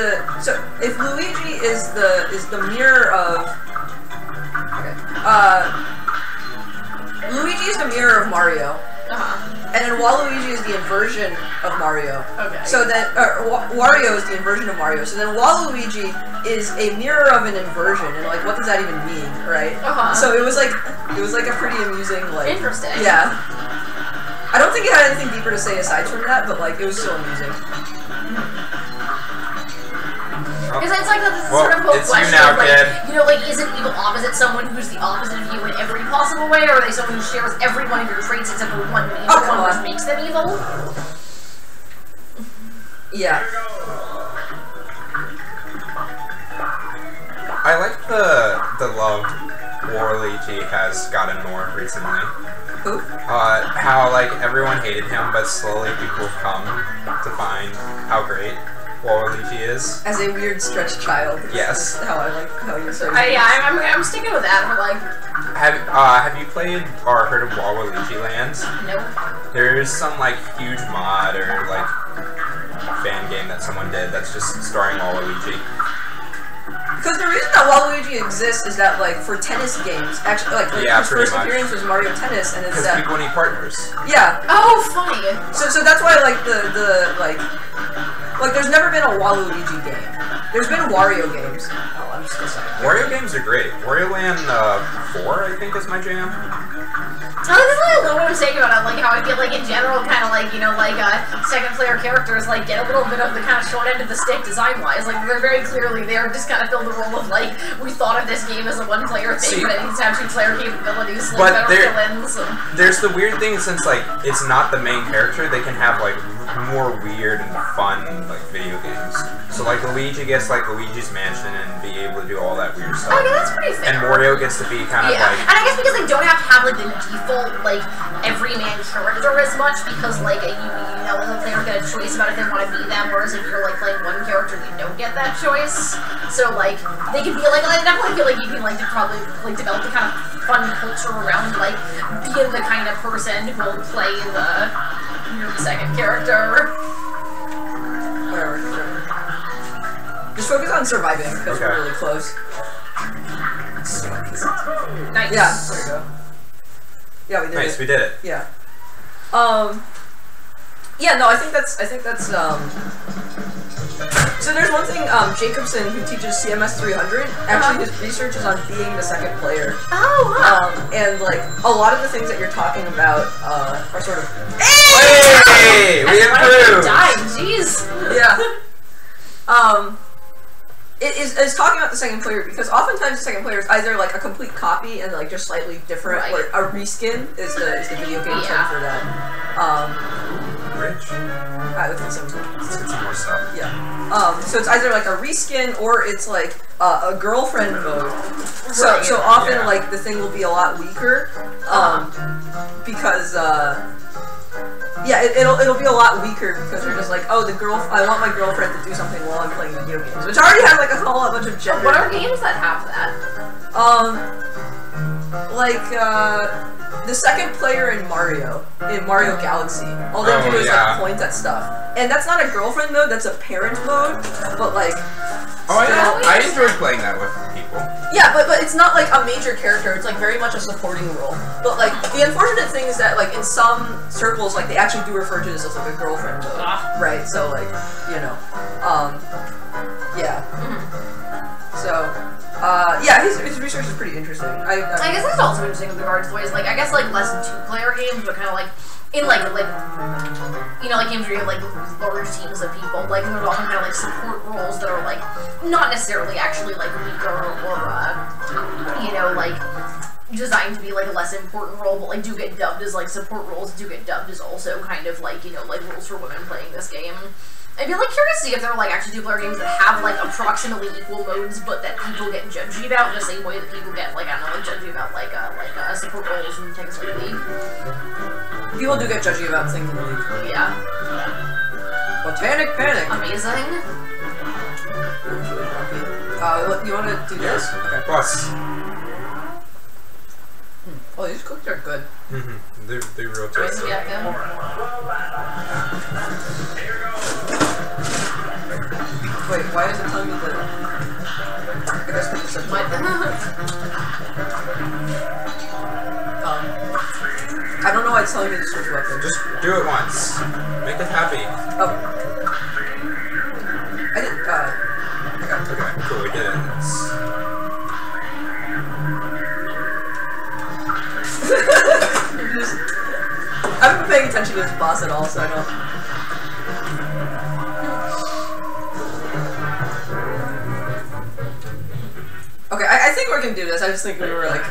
if Luigi is the mirror of, Luigi is the mirror of Mario. And then Waluigi is the inversion of Mario. Okay. So then, Wario is the inversion of Mario. So then Waluigi is a mirror of an inversion, and like, what does that even mean, right? So it was like a pretty amusing, like. Interesting. Yeah. I don't think it had anything deeper to say aside from that, but like, it was still amusing. Because it's like this sort of it's question you now, of like, kid. you know, like, is an evil opposite someone who's the opposite of you in every possible way, or are they someone who shares every one of your traits except for one main one which makes them evil? Yeah. I like the love Waluigi has gotten more recently. Who? How like everyone hated him, but slowly people have come to find how great Waluigi is. As a weird stretched child. Yes. That's how I like how you say. Yeah, I'm sticking with that for like. Have you played or heard of Waluigi Land? Nope. There's some like huge mod or like fan game that someone did that's just starring Waluigi. Because the reason that Waluigi exists is that, like, for tennis games, actually, like his first appearance was Mario Tennis, and it's because people need partners. Yeah. Oh, funny. So that's why, like, like, there's never been a Waluigi game. There's been Wario games. Oh, I'm just gonna say. Wario games are great. Wario Land 4, I think, is my jam. I think that's like a little what I'm saying about it, like how I feel like in general, kind of like, you know, like second player characters like get a little bit of the kind of short end of the stick design-wise. Like they're very clearly there just kind of fill the role of like we thought of this game as a one-player thing, but it needs to have two-player capabilities, like better fill-ins. There's the weird thing since like it's not the main character, they can have like more weird and fun like video games. So like Luigi gets like Luigi's Mansion and be able to do all that weird stuff. Okay, that's pretty fair. And Mario gets to be kind of like. And I guess because they don't have to have like the default like everyman character as much, because like you know the player get a choice about if they want to be them, whereas if you're like playing one character you don't get that choice. So like they can be like I definitely feel like you can like to probably like develop the kind of fun culture around like being the kind of person who will play the second character. Whatever. Just focus on surviving because we're really close. Nice. Yeah, there you go. Yeah, we did it. Nice, we did it. Yeah. Yeah, no, I think that's, so there's one thing, Jacobson, who teaches CMS 300, actually his research is on being the second player. Oh, wow. And, like, a lot of the things that you're talking about, are sort of... Hey! We improved! Jeez. Yeah. It is talking about the second player because oftentimes the second player is either like a complete copy and like just slightly different, right. Like a reskin is the video game term for that. Rich? Let's get some more stuff. Yeah. So it's either like a reskin or it's like a girlfriend mode. So often like the thing will be a lot weaker, because yeah, it'll be a lot weaker because they're just like, oh, I want my girlfriend to do something while I'm playing video games, which already has like a whole bunch of gender. What are games that have that? The second player in Mario Galaxy, all they do is like point at stuff, and that's not a girlfriend mode, that's a parent mode, but like. Oh, I enjoyed playing that with people. Yeah, but it's not like a major character, it's like very much a supporting role. But like, the unfortunate thing is that like in some circles, like they actually do refer to this as like a girlfriend mode, right? So like, you know, yeah. So, yeah, his research is pretty interesting. I guess that's also interesting with regards to ways, like, I guess like less than two-player games, but kind of like, in like, you know, like games where you have like large teams of people, like there's often kind of like support roles that are like not necessarily actually like weaker or you know, like designed to be like a less important role, but like do get dubbed as like support roles, do get dubbed as also kind of like, you know, like roles for women playing this game. I'd be like curious to see if there are like actually two-player games that have like approximately equal modes, but that people get judgy about in the same way that people get like I don't know, like judgy about like support roles and things like League. People do get judgy about things in the League. Yeah. Botanic Panic. Amazing. You want to do this? Okay. Plus. Oh, these cookies are good. They real tasty. Wait, why is it telling me that? I guess we just said what? I don't know why it's telling me to switch weapons. Just do it once. Make it happy. Oh. I didn't, Okay, cool, we did it. I haven't been paying attention to this boss at all, so I don't. Okay, I think we can do this. I just think we were like.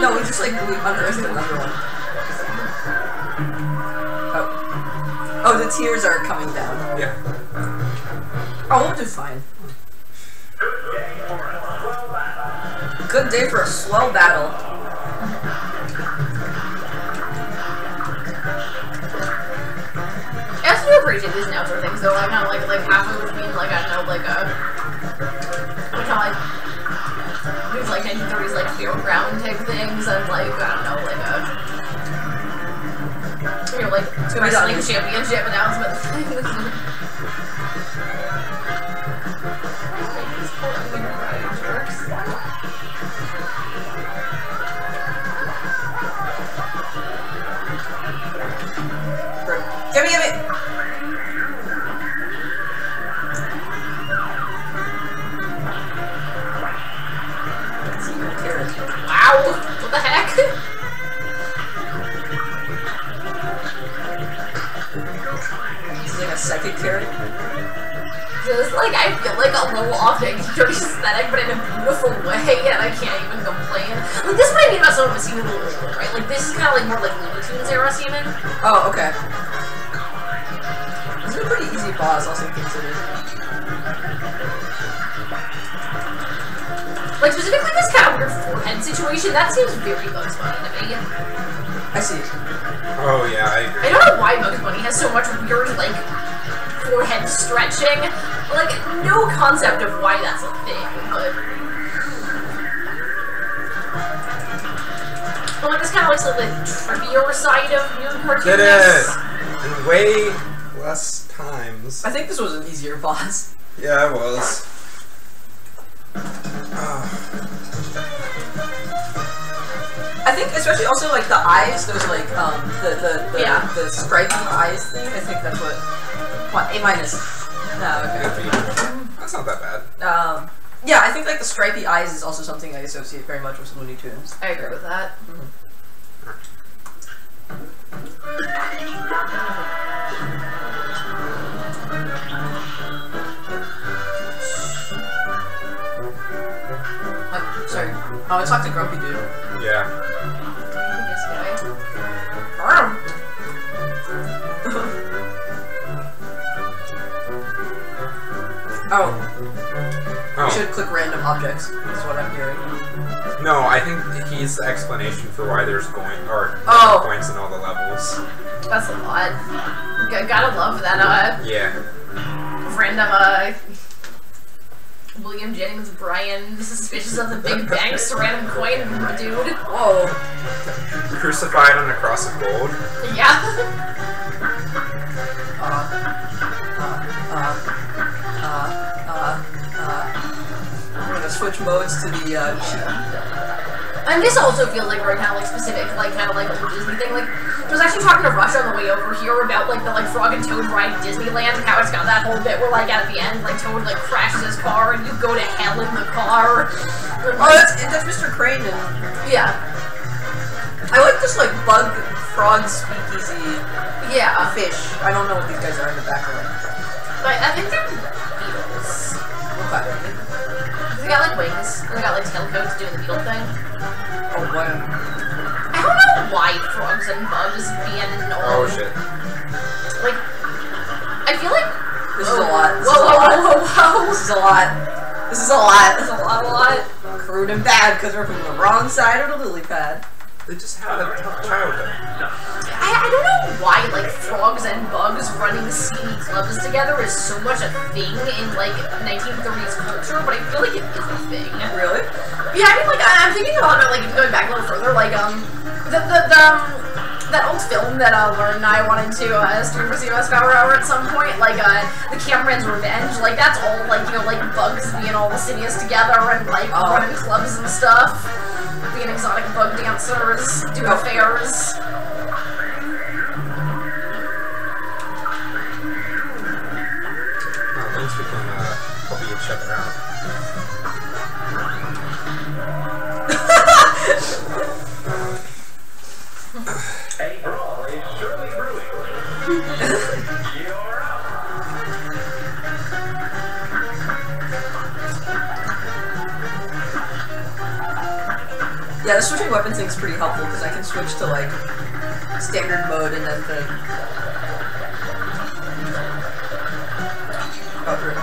No, we just like we unearthed another one. Oh, the tears are coming down. Yeah. Oh, we'll do fine. Good day for a swell battle. I also do appreciate these outro things. So like kind of like halfway between like I don't know like a kind of like these like 1930s like fairground type things and like I don't know like a like wrestling championship announcement things. Gimme! Wow! What the heck? This is like a second carrot. Just like I feel like a little off the dirty aesthetic, but in a beautiful way, and I can't even complain. Like this might be about someone who's seen it a little older, right? Like this is kind of like more like Looney Tunes era seeming. Oh, okay. This is a pretty easy boss, also considered. Like specifically this kind of weird forehead situation, that seems very Bugs Bunny to me. I see. Oh yeah, I agree. I don't know why Bugs Bunny has so much weird like forehead stretching. Like no concept of why that's a thing, but like this kind of looks like the trippier side of weird Did cartoonness. it in way less times. I think this was an easier boss. Yeah, it was. I think especially also like the eyes, those like Yeah. the stripy eyes thing. I think that's what. What, A minus? No, okay. That's not that bad. Yeah, I think like the stripy eyes is also something I associate very much with Looney Tunes. I agree with that. Sorry. Oh, let's talk to Grumpy Dude. Yeah. This guy. Oh, Oh. you should click random objects. That's what I'm hearing. No, I think he's the explanation for why there's points in all the levels. That's a lot. Gotta love that, Yeah. random, William Jennings Bryan, suspicious of the Big Bang ceramic coin dude. Whoa. Crucified on a cross of gold. Yeah. I'm gonna switch modes to the, And this also feels like very kind of like specific, like kind of like a Disney thing. Like, I was actually talking to Rush on the way over here about like the like Frog and Toad ride Disneyland and how it's got that whole bit where like at the end like Toad like crashes his car and you go to hell in the car. And, oh, like, that's Mr. Crane and yeah, I like this like bug frog speakeasy yeah. fish. I don't know what these guys are in the background. But I think they're beetles. Okay. They got like wings and they got like tailcoats doing the beetle thing. Oh wow. I don't know why frogs and bugs being Oh shit. like. I feel like This is a lot. This whoa, is a whoa, lot. whoa, whoa, whoa. This is a lot. This is a lot. That's a lot. Crude and bad because we're from the wrong side of the lily pad. They just had a tough childhood. I don't know why like frogs and bugs running steamy clubs together is so much a thing in like 1930s culture, but I feel like it is a thing. Really? Yeah, I mean like I'm thinking a lot about like going back a little further, like that old film that Lauren and I wanted to stream for CMS Power Hour at some point, like The Cameraman's Revenge, like that's all like, you know, like bugs being all lascivious together and like running clubs and stuff, being exotic bug dancers, doing affairs. At least we can help each other out. A brawl is surely brewing. You're up. Yeah, the switching weapon thing's pretty helpful because I can switch to like standard mode and then the. Oh, rip.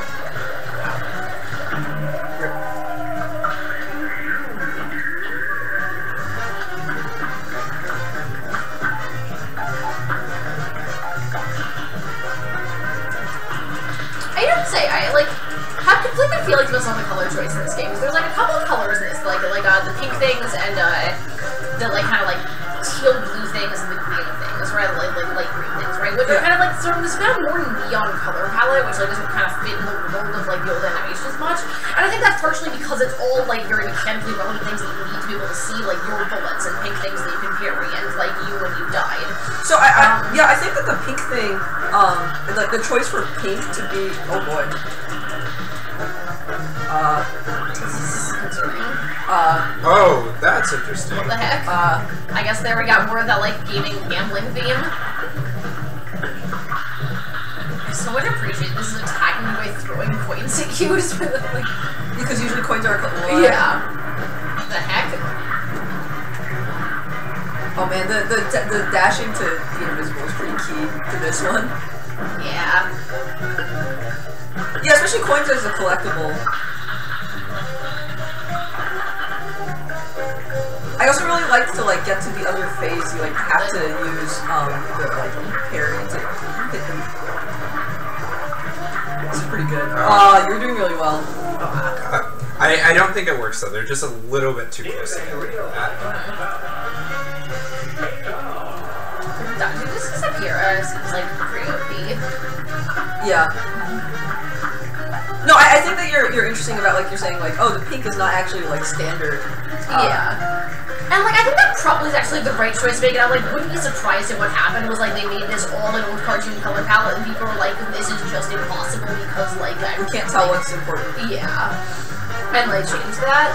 I feel like about some of the color choice in this game is there's like a couple of colors in this, like the pink things and the like kind of like teal blue things and the green things, right? Like light green things, right? Which are kind of like sort of this kind of more neon color palette, which like doesn't kind of fit in the world of like the old animation as much. And I think that's partially because it's all like very mechanically relevant things that you need to be able to see, like your bullets and pink things that you can parry and like you when you died. So I think that the pink thing, like the choice for pink to be, oh boy. This is concerning. Oh, that's interesting. What the heck? I guess there we got more of that like gaming gambling theme. I so much appreciate this is attacking me by throwing coins at you just for the, like, because usually coins are a yeah. The heck? Oh man, the dashing to the invisible is pretty key to this one. Yeah. Yeah, especially coins as a collectible. I also really like to like get to the other phase. You like have to use the like parry to hit them. This is pretty good. You're doing really well. I don't think it works though. They're just a little bit too close together for that. Did this disappear? Seems like pretty OP. Yeah. No, I think that you're interesting about like you're saying like, oh, the pink is not actually like standard. Yeah. And like I think that probably is actually the right choice to make it. I like wouldn't be surprised if what happened was like they made this all an old cartoon color palette and people were like, this is just impossible because like we can't tell what's important. Yeah. And like change that.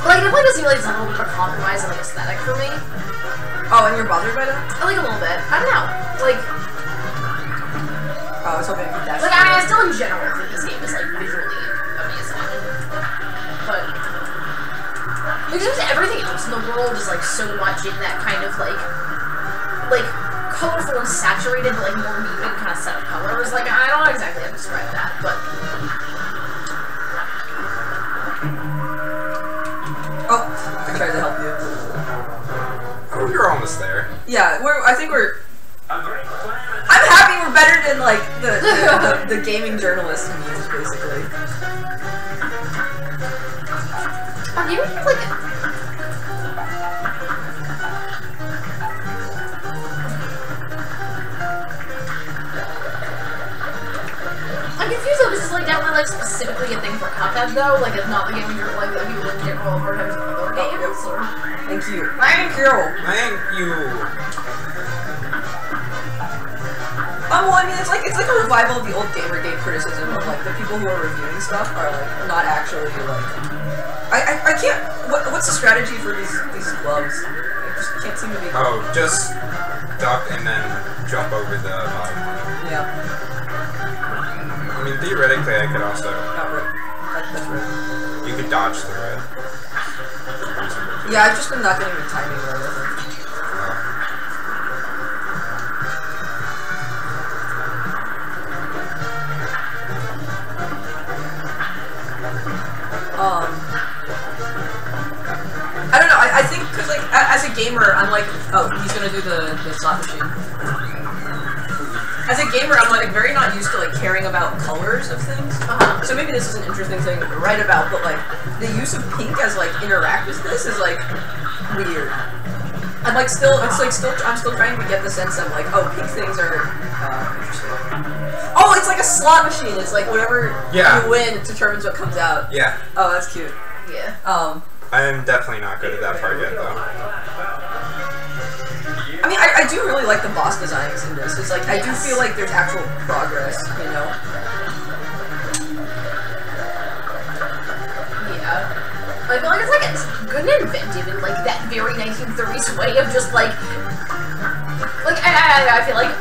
Like it definitely does seem like it's a little bit of a compromise in like aesthetic for me. Oh, and you're bothered by that? Like a little bit. I don't know. Like I was hoping I could dash. like I mean I still in general think this game is like visually amazing. But like just everything else in the world is like so much in that kind of like colorful and saturated but like more muted kind of set of colors. Like I don't know exactly how to describe that, but oh, I tried to help you. Oh, you're almost there. Yeah, I think we're I'm happy we're better than like the gaming journalist memes basically. you like I'm confused though, this is like definitely like specifically a thing for Cuphead though, like it's not the game you're like that people in general over times in other games or Thank you. Thank you. Thank you. Well, I mean, it's like a revival of the old Gamergate criticism of like the people who are reviewing stuff are like not actually like. I can't. What's the strategy for these gloves? I just can't seem to be. Oh, just duck and then jump over the mud. Yeah. I mean, theoretically, I could also. Not right. That's right. You could dodge through it. Yeah, I've just been not getting the timing right. I think. I don't know, I think, because, like, as a gamer, I'm like, oh, he's gonna do the slot machine. As a gamer, I'm, like, very not used to, like, caring about colors of things. So maybe this is an interesting thing to write about, but, like, the use of pink as, like, interact with this is, like, weird. I'm, like, I'm still trying to get the sense of, like, oh, pink things are, interesting. Oh, it's like a slot machine. It's like whatever you win determines what comes out. Yeah. Oh, that's cute. Yeah. I am definitely not good at that part yet, though. I mean, I do really like the boss designs in this. It's like, I do feel like there's actual progress, you know? Yeah. I feel like it's good and inventive in, like, that very 1930s way of just, like, I feel like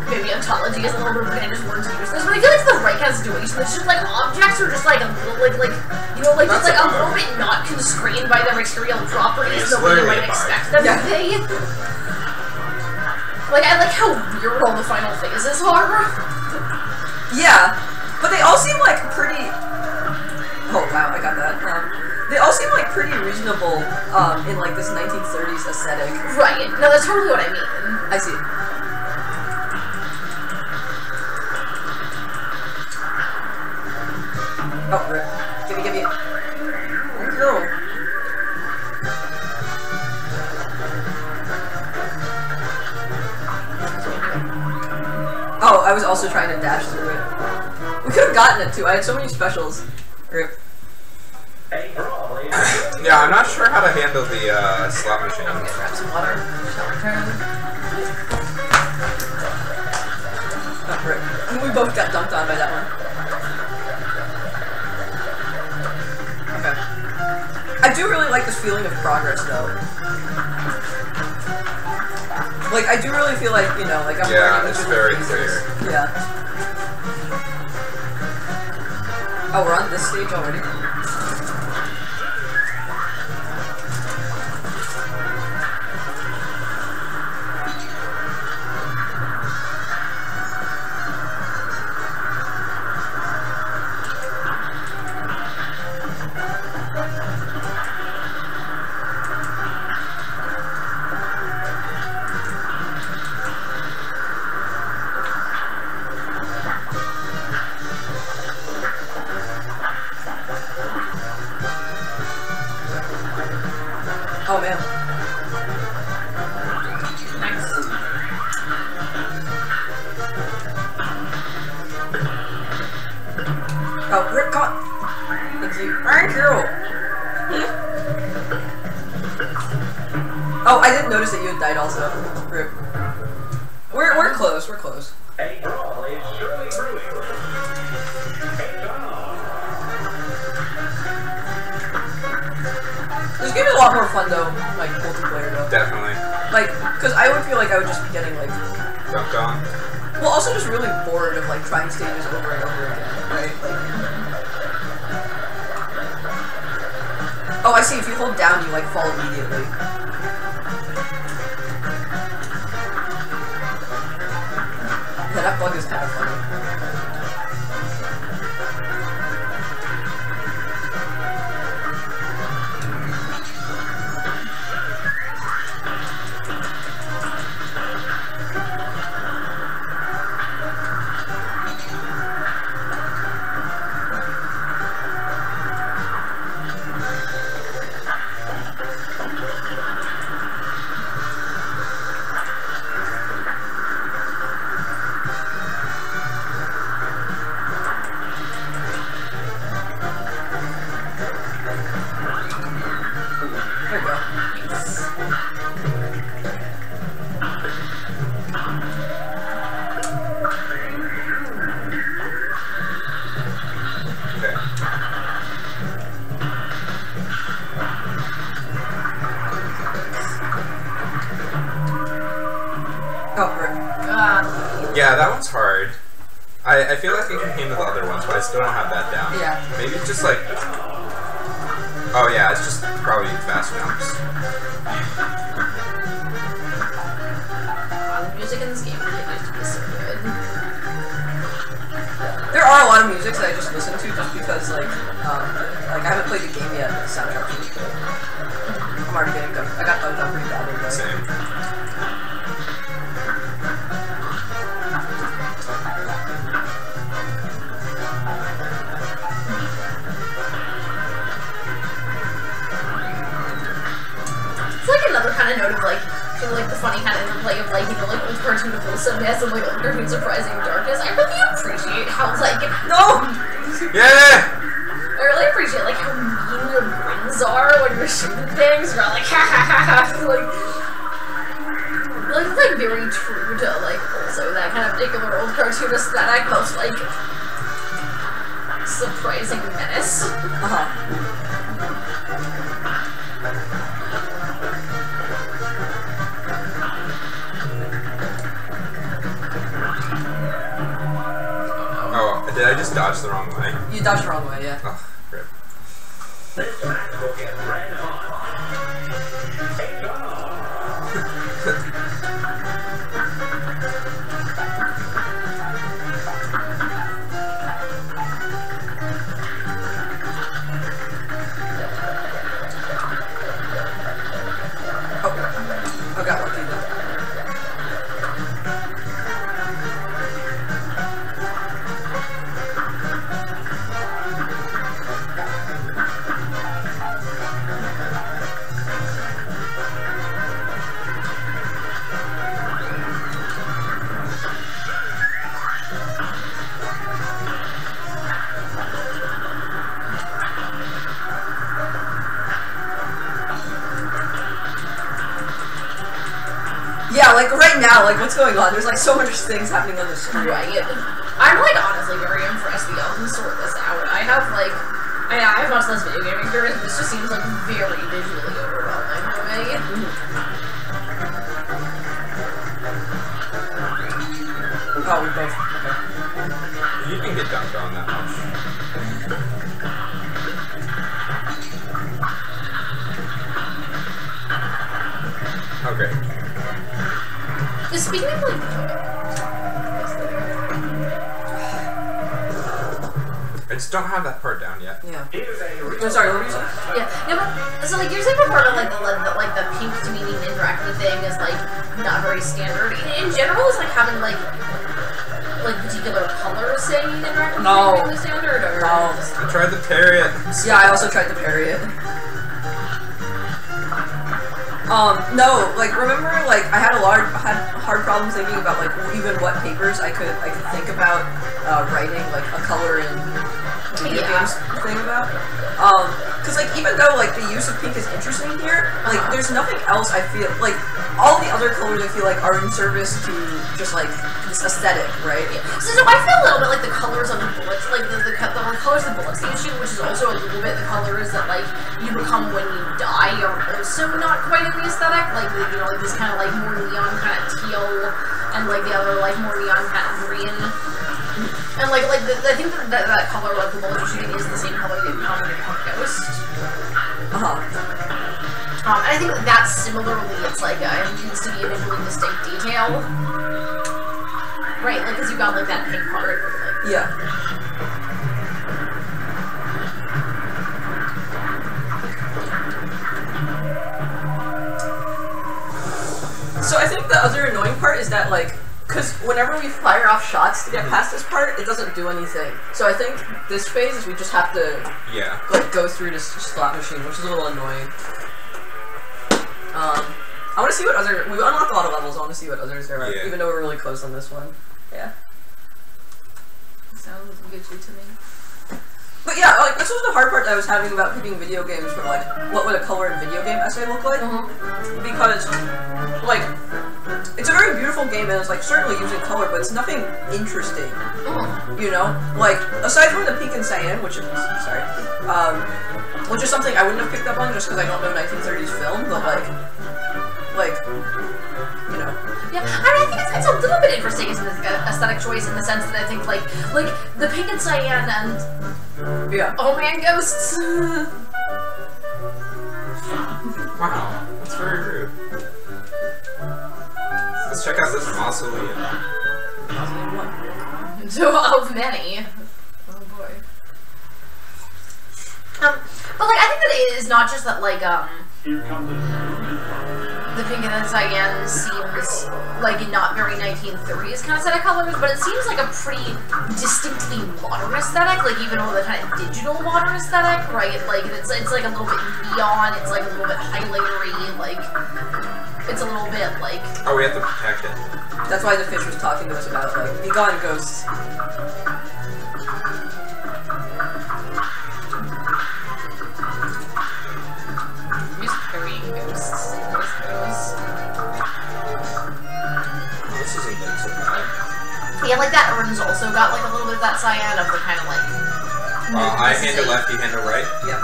maybe ontology is a little bit of an word to use this, but I feel like it's the right kind of situation. It's just like objects are just like a little like you know, like just like a little bit not constrained by their material properties the way you might expect them to be. Like I like how weird all the final phases are. Yeah, but they all seem like pretty. Oh wow, I got that. They all seem like pretty reasonable in like this 1930s aesthetic. Right. No, that's totally what I mean. I see. Oh, rip. Give me. Girl. Oh, I was also trying to dash through it. We could have gotten it too. I had so many specials. Rip. Yeah, I'm not sure how to handle the slot machine. I'm gonna grab some water. Shall return. Oh, rip. We both got dunked on by that one. Okay. I do really like this feeling of progress, though. Like, I do really feel like, you know, like I'm yeah, it's very clear. Yeah. Oh, we're on this stage already? Oh man. Nice. Oh, Rip, come on. Thank you. Thank you. Oh, I didn't notice that you had died also. Rip. We're close. We're close. A brawl is surely brewing. This game is a lot more fun though, like multiplayer though. Definitely. Like, cause I would feel like I would just be getting like, Dunked on. well, also just really bored of like trying stages over and over again, right? Like, oh, I see. If you hold down, you like fall immediately. Yeah, that bug is kind of funny. There we go. Okay. Oh, Rip. Yeah, that one's hard. I feel like I can handle the other ones, but I still don't have that down. Yeah. Maybe it's just like... Oh yeah, it's just probably fast jumps. The music in this game continues to be so good. There are a lot of musics that I just listen to just because, like I haven't played the game yet, but the soundtrack's really good. I'm already getting done. I got dunked on pretty badly, though. Same. It's like another kind of note of like, sort of like the funny kind of interplay of like, you know, like old cartoon of wholesomeness and like old cartoon surprising darkness. I really appreciate how like No! Yeah! I really appreciate like how mean your brains are when you're shooting things. You're like ha ha ha ha like it's like very true to like also that kind of particular old cartoon aesthetic of like surprising menace. Oh, did I just dodge the wrong way? You dodged the wrong way, yeah. Oh, rip. This match will get red hot. Take on. Oh, I got lucky though. Yeah, like right now, like what's going on? There's like so much things happening on the screen. Right. I'm like honestly very impressed that y'all can sort this out. I have like, I have much less video game experience, but this just seems like very visually overwhelming for me. Oh, we both. Okay. You can get dunked on that much. Okay. Just speaking of like, I just don't have that part down yet. Yeah. I'm sorry, what were you saying? yeah, no, but so like you're saying before that like the pink to meaning interactive thing is like not very standard. In general, is like having like particular colors saying interactive No. thing the standard or No. just I tried the parry it. Yeah, I also tried to parry it. No, like remember, like I had hard problems thinking about like even what papers I could think about writing like a color in video games thing about. Cause like even though like the use of pink is interesting here, like there's nothing else I feel like all the other colors I feel like are in service to just like this aesthetic, right? So I feel a little bit like the colors of the bullets, like the colors of the bullets the issue, which is also a little bit the colors that like you become when you die are also not quite in the aesthetic. Like you know, like this kind of like more neon kind of teal, and like the other like more neon kind of green. And like I think that color of the bullets you're shooting is the same color you become when you become Ghost. And I think that similarly, it's like it needs to be a visually distinct detail. Right, like, because you got, like, that pink part. Like, Yeah. So I think the other annoying part is that, like, because whenever we fire off shots to get past this part, it doesn't do anything. So I think this phase is we just have to, like, go through this slot machine, which is a little annoying. I want to see what other... We unlocked a lot of levels, I want to see what others there are, even though we're really close on this one. Yeah. sounds good to me. But yeah, like, this was the hard part that I was having about picking video games for, like, what would a colored video game essay look like? Because, like, it's a very beautiful game and it's, like, certainly using color, but it's nothing interesting. You know? Like, aside from the pink and cyan, which is, which is something I wouldn't have picked up on just because I don't know 1930s film, but, like, you know. Yeah, I mean, I think it's a little bit interesting as an aesthetic choice in the sense that I think, like the pink and cyan and... Yeah. Oh man, ghosts! Wow, that's very rude. Let's check out this mausoleum. Of many. Oh boy. But like, I think that it is not just that, like, Here comes the pink and the cyan seems like not very 1930s kind of set of colors, but it seems like a pretty distinctly modern aesthetic, like even though the kind of digital modern aesthetic, right? Like it's like a little bit neon, it's like a little bit highlightery, like it's a little bit like... Oh, we have to protect it. That's why the fish was talking to us about, like, be gone, ghosts. This isn't been so bad. Yeah, like that urn's also got like a little bit of that cyan of the kind of like... I handle left, you handle right? Yeah.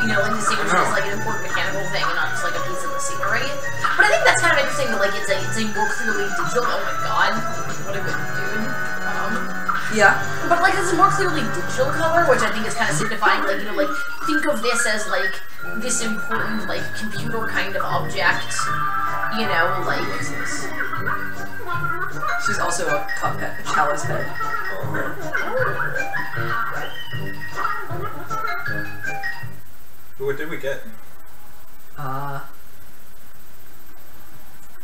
You know, like distinguish as like an important mechanical thing and not just like a piece of the scenery. But I think that's kind of interesting that like it's a more clearly digital... Oh my god, what a good dude. Yeah. But like it's a more clearly digital color, which I think is kind of signifying like, you know, like think of this as like this important like computer kind of object, you know, like... She's also a Cuphead, a Chalice head. What did we get?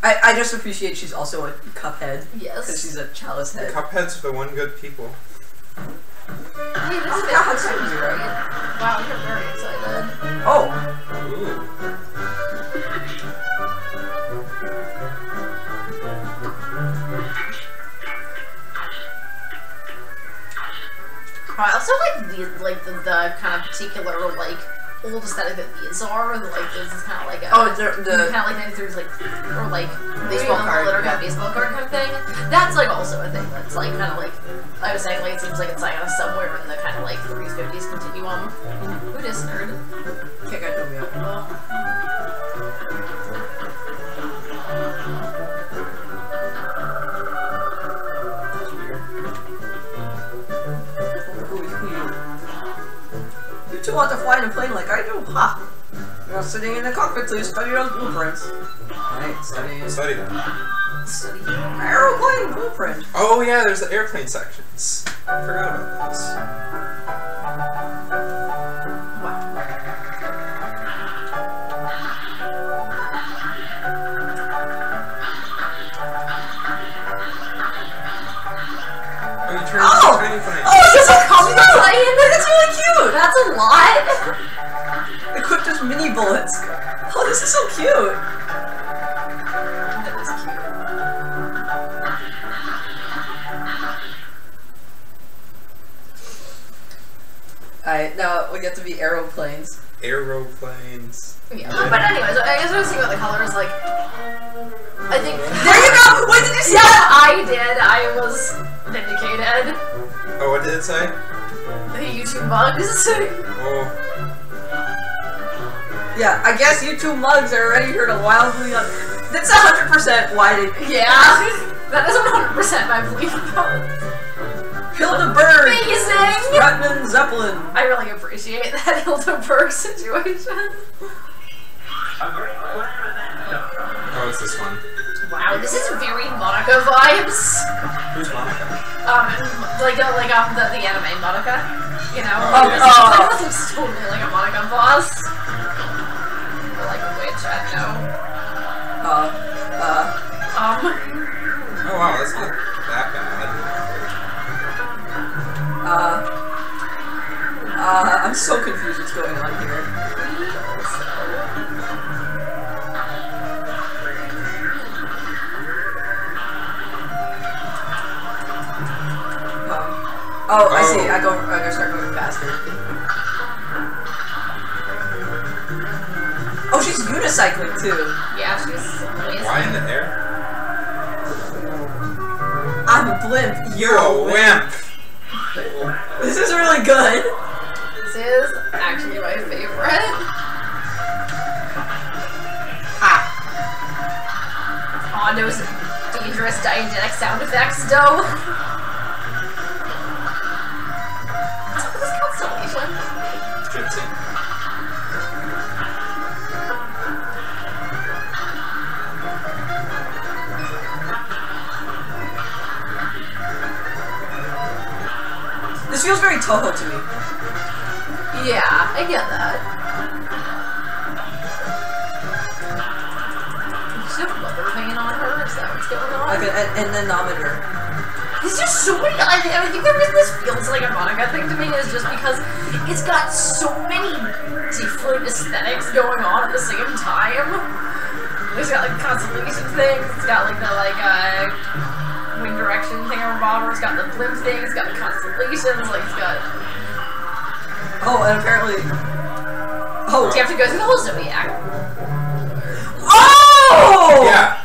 I just appreciate she's also a Cuphead. Yes. Because she's a Chalice head. Cuphead's for the one good people. Hey, this is Yeah, how excited you are. Wow, you're very excited. Oh! Ooh. I also like the kind of particular like old aesthetic that these are. Like this is kind of like a the kind of like 93's like or like baseball card, kind of baseball card kind of thing. That's like also a thing. That's like kind of like I was saying. Like it seems like it's like somewhere in the kind of like 3s 50s continuum. Who dis nerd? Can't get me up. You two want to fly in a plane like I do? Ha! You're sitting in the cockpit till you study those blueprints. Right, Study them. Study. Aeroplane blueprint. Oh yeah, there's the airplane sections. I forgot about this. Oh, you turned into a tiny plane. Oh, it's a comedy plane? That's really cute! That's a lot! Equip just mini bullets. Oh, this is so cute! That is cute. Alright, now we get to be aeroplanes. Aeroplanes. Yeah, but anyways, I guess I was thinking about the colors, like, I think... There you go! What did you say? Yeah, I did. I was vindicated. Oh, what did it say? The YouTube bugs. Oh. Yeah, I guess you two mugs are ready here to wildly... That's 100% why they... Yeah, that is 100% my belief, though. Hildebert! Amazing! Rutman Zeppelin! I really appreciate that Hildebert situation. Oh, it's this one. Wow, this is very Monica vibes. Who's Monica? The anime Monica. You know? Oh, yeah. This looks totally like a Monica boss. Or like a witch, I don't know. Oh wow, that's not that bad. I'm so confused what's going on here. I see. I gotta start moving faster. Oh, she's unicycling too. Yeah, she's amazing. Why in the air? I'm a blimp. You're a wimp! This is really good. This is actually my favorite. On those dangerous diegetic sound effects, though. What's up with this constellation? Gypsy. This feels very Toho to me. Yeah, I get that. Does she have rubber vein on her? Is that what's going on? Like an anemometer. There's just so many. I think the reason this feels like a Monica thing to me is just because it's got so many different aesthetics going on at the same time. It's got like constellation things. It's got like the wind direction thing or whatever. It's got the blimp thing. It's got the constellations. Like it's got. Oh, and apparently. Oh, Do you have to go through the whole zodiac? Oh! Yeah.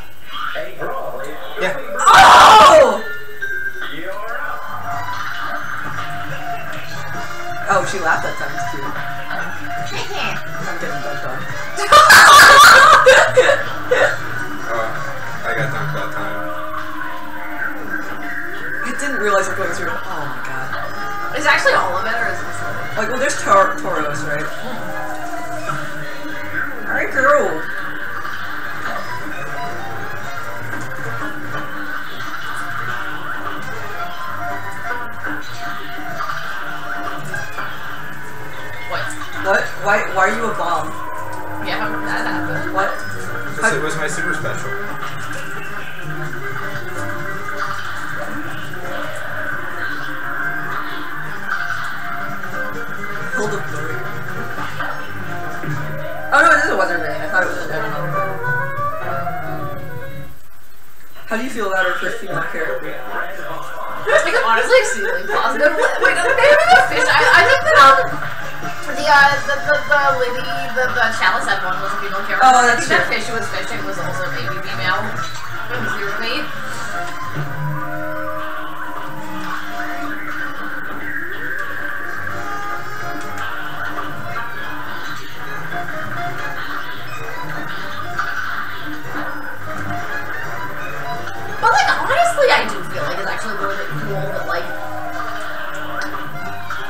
Yeah. Oh! You're up. Oh, she laughed that time. It's cute. I'm getting dunked on. Oh, I got dunked that time. I didn't realize I'm going through. Oh my god. Is actually all of it, or is this Like, well, there's Tauros, right? Alright, girl. What? Why are you a bomb? Yeah, how did that happen? What? Because it was my super special. Hildebert. Oh no, this wasn't really. I thought it was an animal. How do you feel about our first female character? Like, honestly, exceedingly positive. Wait, the name of the fish, I think that, the lady, the Chalice had one was a female character. Oh, I that's think that true. fish who was fishing was also maybe female. It was clear to me. But like honestly, I do feel like it's actually really cool that like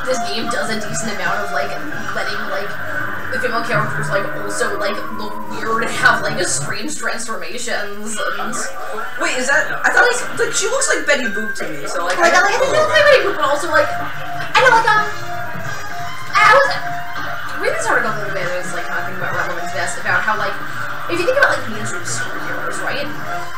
this game does a decent amount of like letting like the female characters like also like look weird and have like strange transformations and Wait, is that? I thought like she looks like Betty Boop to me. So like, I think it's really cool, but also like I know like I was reading this article the other day that was like kind of thinking about relevant to this about how like if you think about like mainstream superheroes, right?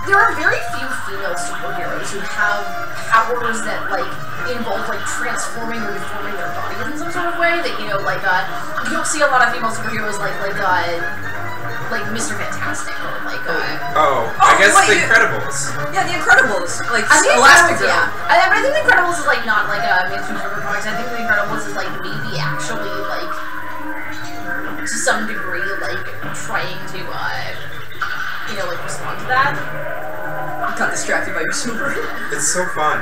There are very few female superheroes who have powers that like involve like transforming or deforming their bodies in some sort of way. That you know, like you don't see a lot of female superheroes like Mr. Fantastic or like I guess wait, The Incredibles. Yeah, The Incredibles, like I think Elastic Girl. yeah. But I think The Incredibles is like not like a mainstream superhero comics. I think The Incredibles is like maybe actually like to some degree like trying to you know like respond to that. Got distracted by your super. It's so fun.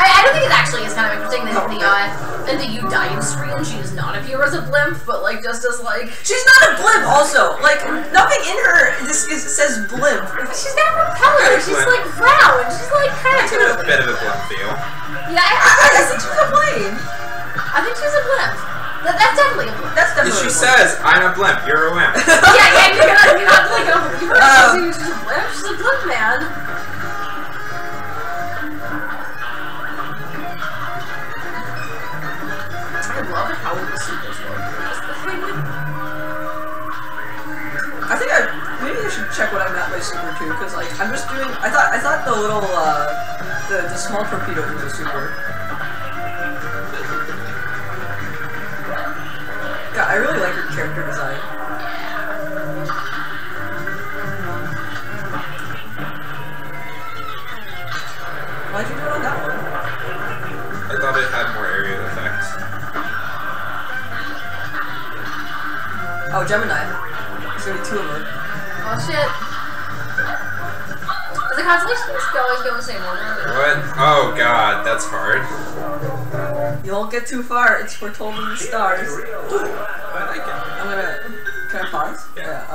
I don't think it actually is kind of interesting that in the You Die in screen she does not appear as a blimp, but like just as like She's not a blimp. Also, like nothing in her says blimp. she's got a propeller. She's like round. She's like kind It's got a bit of a blimp feel. yeah. I think she's a plane. I think she's a blimp. That's definitely a blimp. That's definitely. She a blimp. says, "I'm a blimp. You're a wimp." yeah, you're not like a believe her. She's a blimp. She's a blimp, man. I love how the supers work. Just the thing. I think maybe I should check what I meant by super too, because like I'm just doing. I thought the little the small torpedo was a super. God, I really like her character design. Why'd you do it on that one? I thought it had more area effect. Oh, Gemini. There's gonna be two of them. Oh shit. Is the constellations always go in the same order? What? Oh god, that's hard. You won't get too far. It's foretold in the stars. I like it. Can I pause? Yeah.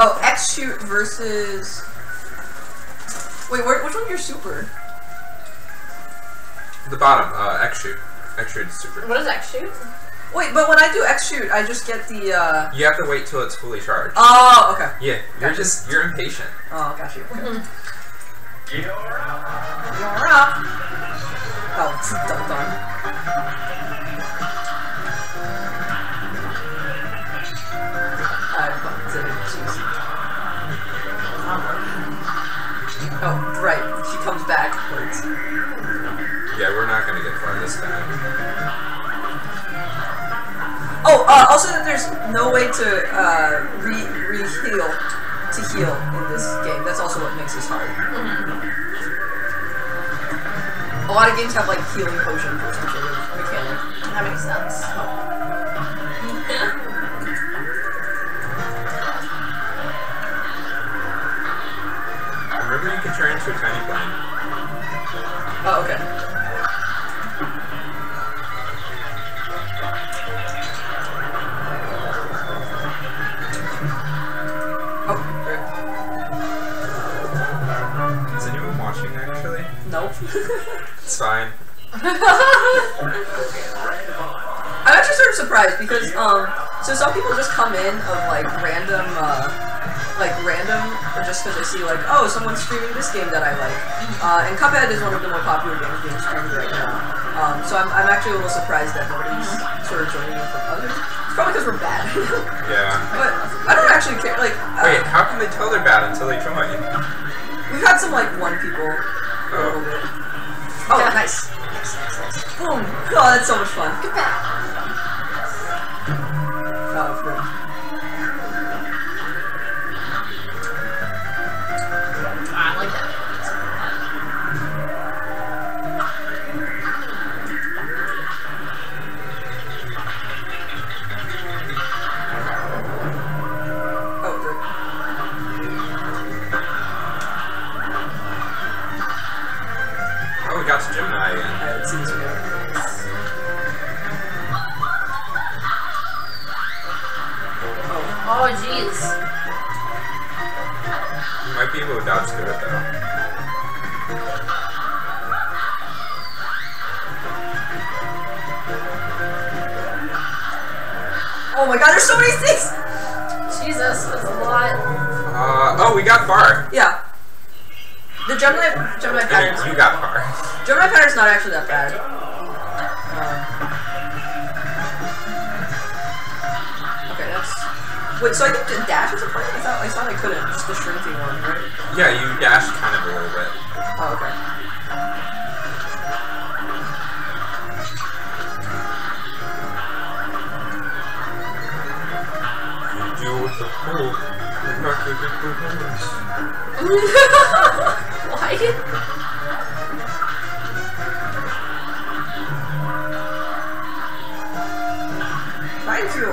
Oh, X shoot versus. Wait, which one's your super? The bottom, X shoot. X shoot is super. What is X shoot? Wait, but when I do X shoot, I just get the. You have to wait till it's fully charged. Oh, okay. Yeah, you're impatient. Oh, got you. Okay. You're up. You're up. Oh, it's done. Oh, right. She comes back. Yeah, we're not gonna get far this time. Oh, also that there's no way to heal in this game. That's also what makes this hard. A lot of games have like healing potions or some sort of mechanic. That makes sense. Remember, you can turn into a tiny plane. Oh, okay. Oh, great. Is anyone watching, actually? Nope. It's fine. I'm actually sort of surprised because, so some people just come in of like random, or just because they see like, oh, someone's streaming this game that I like. And Cuphead is one of the more popular games being streamed right now. So I'm actually a little surprised that nobody's sort of joining in from others. It's probably because we're bad. Yeah. But I don't actually care. Like, Wait, how can they tell they're bad until they join? we've had some like one people for a little bit. Oh, Yeah. nice. Boom. Oh, that's so much fun. Get back. Oh, good. people who dodge through it though. Oh my god, there's so many things! Jesus, that's a lot. Oh, we got far. Yeah. The Gemini pattern's... You got far. Gemini pattern's not actually that bad. Okay, that's... Wait, so I think the dash is a point? I thought I couldn't. Just the shrinking one, right? Yeah, you dashed kind of a little bit. Oh, okay. You deal with the pool. You're not gonna get the horse. Why? Thank you!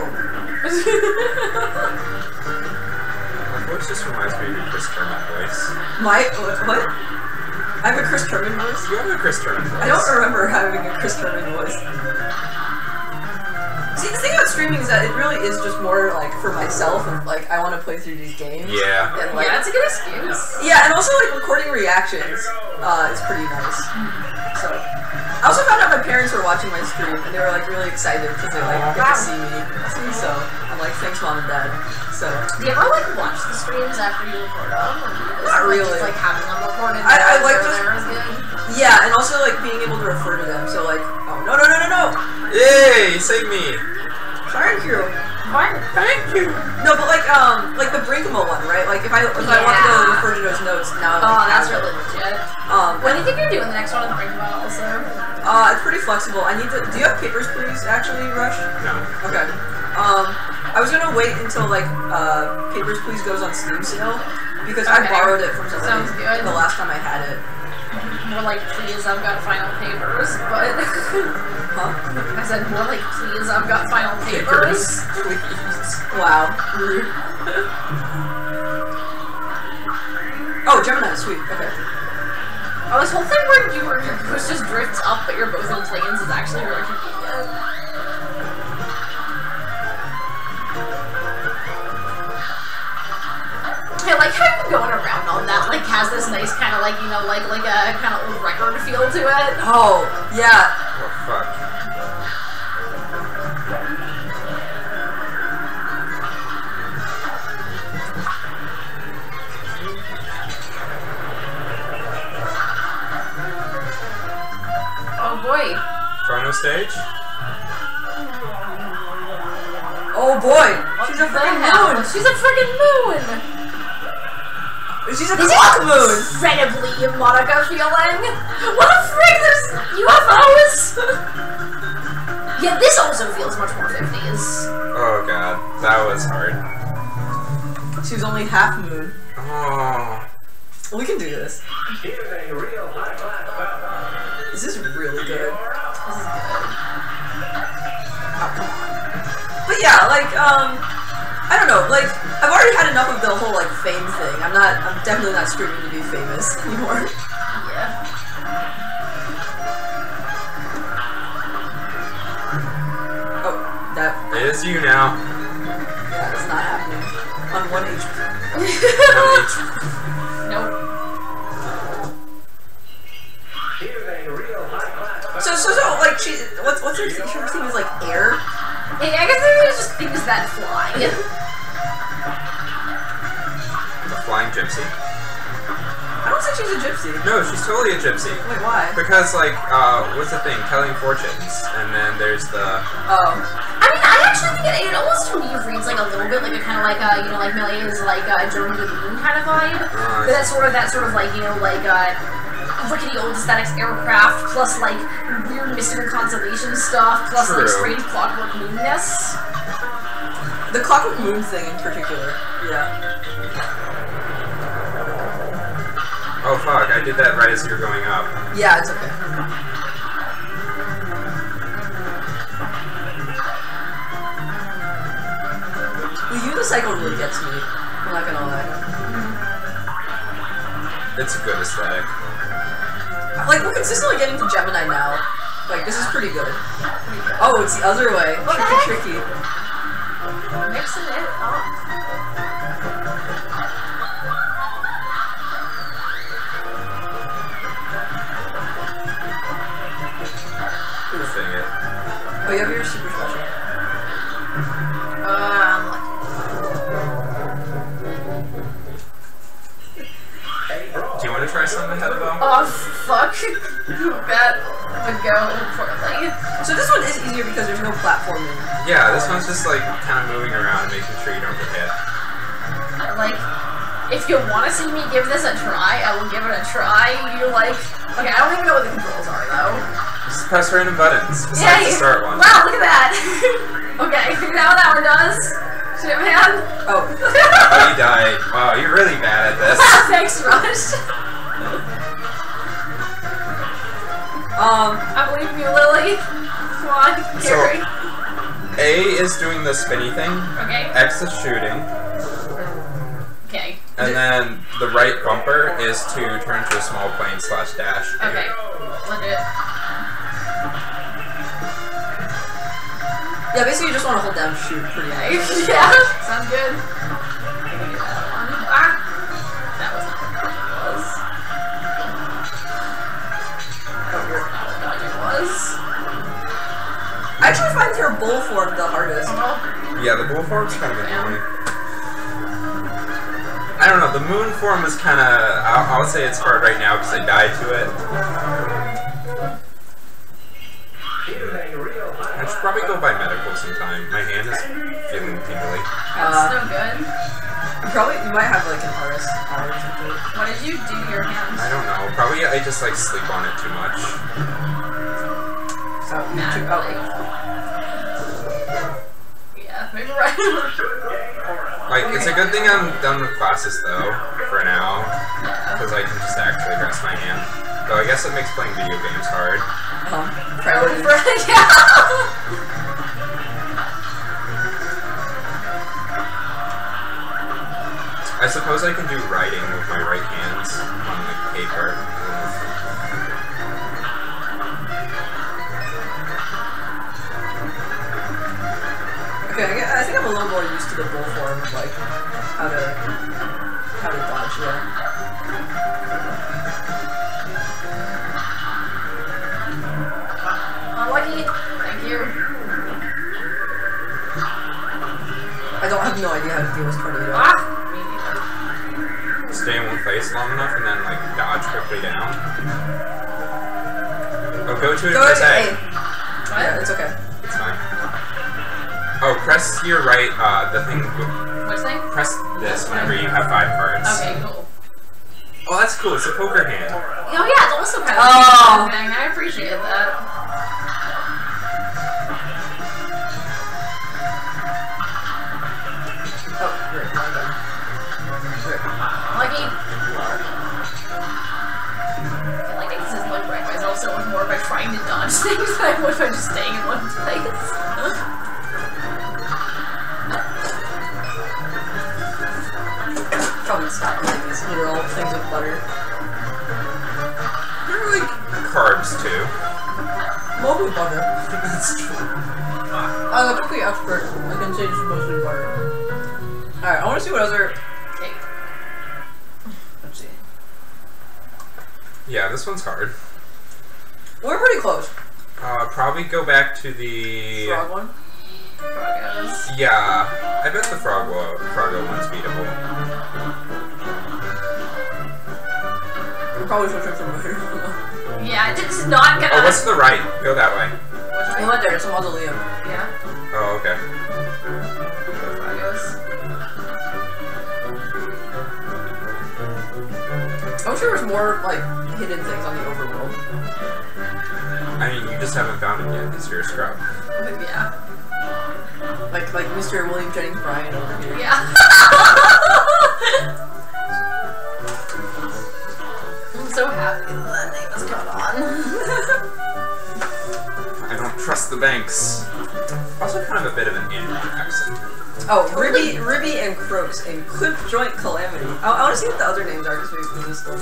My voice just reminds me of your Chris Turman voice. What? I have a Chris Turman voice? You have a Chris Turman voice. I don't remember having a Chris Turman voice. See, the thing about streaming is that it really is just more like for myself and like I want to play through these games. Yeah. And, like, Yeah, that's a good excuse. yeah, and also like recording reactions is pretty nice. So I also found out my parents were watching my stream and they were like really excited because they like get to see me. So I'm like, thanks mom and dad. So Do you ever like watch the streams after you record them? Or do you just, Not like, really. Just, like having them recorded. I like just- there is good? yeah, and also like being able to refer to them. So like, oh no. Yay! Save me! Thank you. Fine. Thank you! No, but like the Brinkma one, right? Like if I want to go refer to those notes now. Oh, like, that's have really them. legit. But When do you think you're doing the next one of the Brinkman also? it's pretty flexible. I need to. Do you have papers, please? Actually, Rush. No. Okay. I was gonna wait until like Papers, Please goes on Steam sale because I Okay. borrowed it from somebody Sounds good. the last time I had it. More like, please, I've got final papers, but... Huh? I said, more like, please, I've got final papers. Please. Wow. Rude. Oh, Gemini, sweet. Okay. Oh, this whole thing where your goose just drifts up, but you're both in planes is actually really convenient. I like how you're going around on that, like, has this nice kind of, like, you know, like a kind of old record feel to it. Oh, yeah. Oh, fuck. Oh boy. Final stage? Oh boy. She's a freaking moon. She's a freaking moon! She's a This clock is moon. incredibly Monica feeling. What the frick? There's UFOs. Yeah, this also feels much more 50s. Oh god, that was hard. She was only half moon. Oh. We can do this. Here's a real high-class battle. This is really good. This is good. Oh, come on. But yeah, like, I don't know, like, I've already had enough of the whole, like, fame thing. I'm definitely not streaming to be famous anymore. Yeah. Oh, that, It is you now. yeah, it's not happening. On 1 HP. Nope. Here's a real high-class battle. So, like, what's her thing is, like, air? Hey, I guess there's just things that fly. The flying gypsy? I don't think she's a gypsy. No, she's totally a gypsy. Wait, why? Because, like, what's the thing? Telling fortunes. And then there's the... Oh. I mean, I actually think it almost to me reads like a little bit like a kind of like a, you know, like Millions like Journey to the Moon kind of vibe. But that sort of like, you know, like rickety old aesthetics aircraft plus like weird mystical constellation stuff plus like True. strange clockwork moonness. The Clockwork Moon thing in particular. Yeah. Oh fuck, I did that right as you were going up. Yeah, it's okay. The unicycle really gets me. I'm not gonna lie. It's a good aesthetic. Like, we're consistently getting to Gemini now. Like, this is pretty good. Oh, it's the other way. What the heck? Tricky. Mixing it up. try something ahead of them? Oh, fuck. That would go poorly. So this one is easier because there's no platforming. Yeah, this one's just like kind of moving around and making sure you don't get hit. Like, if you want to see me give this a try, I will give it a try. You like... Okay, I don't even know what the controls are, though. Just press random buttons besides the start one. Wow, look at that! Okay, figure out what that one does. Shit, man. Oh. Oh, you died. Wow, you're really bad at this. Thanks, Rush. I believe in you, Lily. Come on, carry. So, A is doing the spinny thing. Okay. X is shooting. Okay. And then the right bumper is to turn to a small plane / dash. Okay. Legit. Yeah, basically you just want to hold down shoot pretty much. Yeah, sounds good. I can do that one. Ah! That was not what it was. Oh, weird. Not what it was. I actually find her bull form the hardest. Yeah, the bull form's kind of annoying. I don't know, the moon form is kind of... I would say it's hard right now because I died to it. I should probably go by medical sometime. My hand is feeling tingly. That's no good. You might have like an RS or something. What did you do to your hand? I don't know. Probably I just like sleep on it too much. So, Yeah, maybe right. Like, it's a good thing I'm done with classes though, for now. Because I can just actually rest my hand. Though I guess it makes playing video games hard. Yeah. I suppose I can do writing with my right hands on the paper. Okay, I think I'm a little more used to the bull form, like how to dodge there. Unlucky. Thank you. I don't have no idea how to deal with tornado. Ah! Me neither. Stay in one place long enough and then like dodge quickly down. Oh, go to it and press A. What? Yeah, it's okay. It's fine. Oh, press your right, the thing. Which thing? Press this whenever you have 5 cards. Okay, cool. Oh, that's cool. It's a poker hand. Oh yeah, it's also kind of Oh. a thing. I appreciate that. Oh, great. Well done. Great. Lucky. I feel like this is like right myself so much more by trying to dodge things than I would by just staying in one place. Probably stop eating these literal things of butter. They're like carbs too. Mostly butter. That's true. I'm a cookie expert. I can say it's mostly butter. Alright, I want to see what other... Okay. Let's see. Yeah, this one's hard. We're pretty close. Probably go back to the... Frog one? Frogos. Yeah, I bet the Froggo one's beatable. We're probably switching from here. Yeah, it's not gonna... Oh, what's to the right? Go that way. Which We way? went there, it's a mausoleum. Yeah. Oh, okay. Frogos. I'm sure there's more, like, hidden things on the overworld. I mean, you just haven't found it yet because you're a scrub. Yeah. Like Mr. William Jennings Bryan over here. Yeah. I'm so happy that name is caught on. I don't trust the banks. Also kind of a bit of an Indian accent. Oh, Ribby and Croaks and Clip Joint Calamity. I want to see what the other names are because we missed them.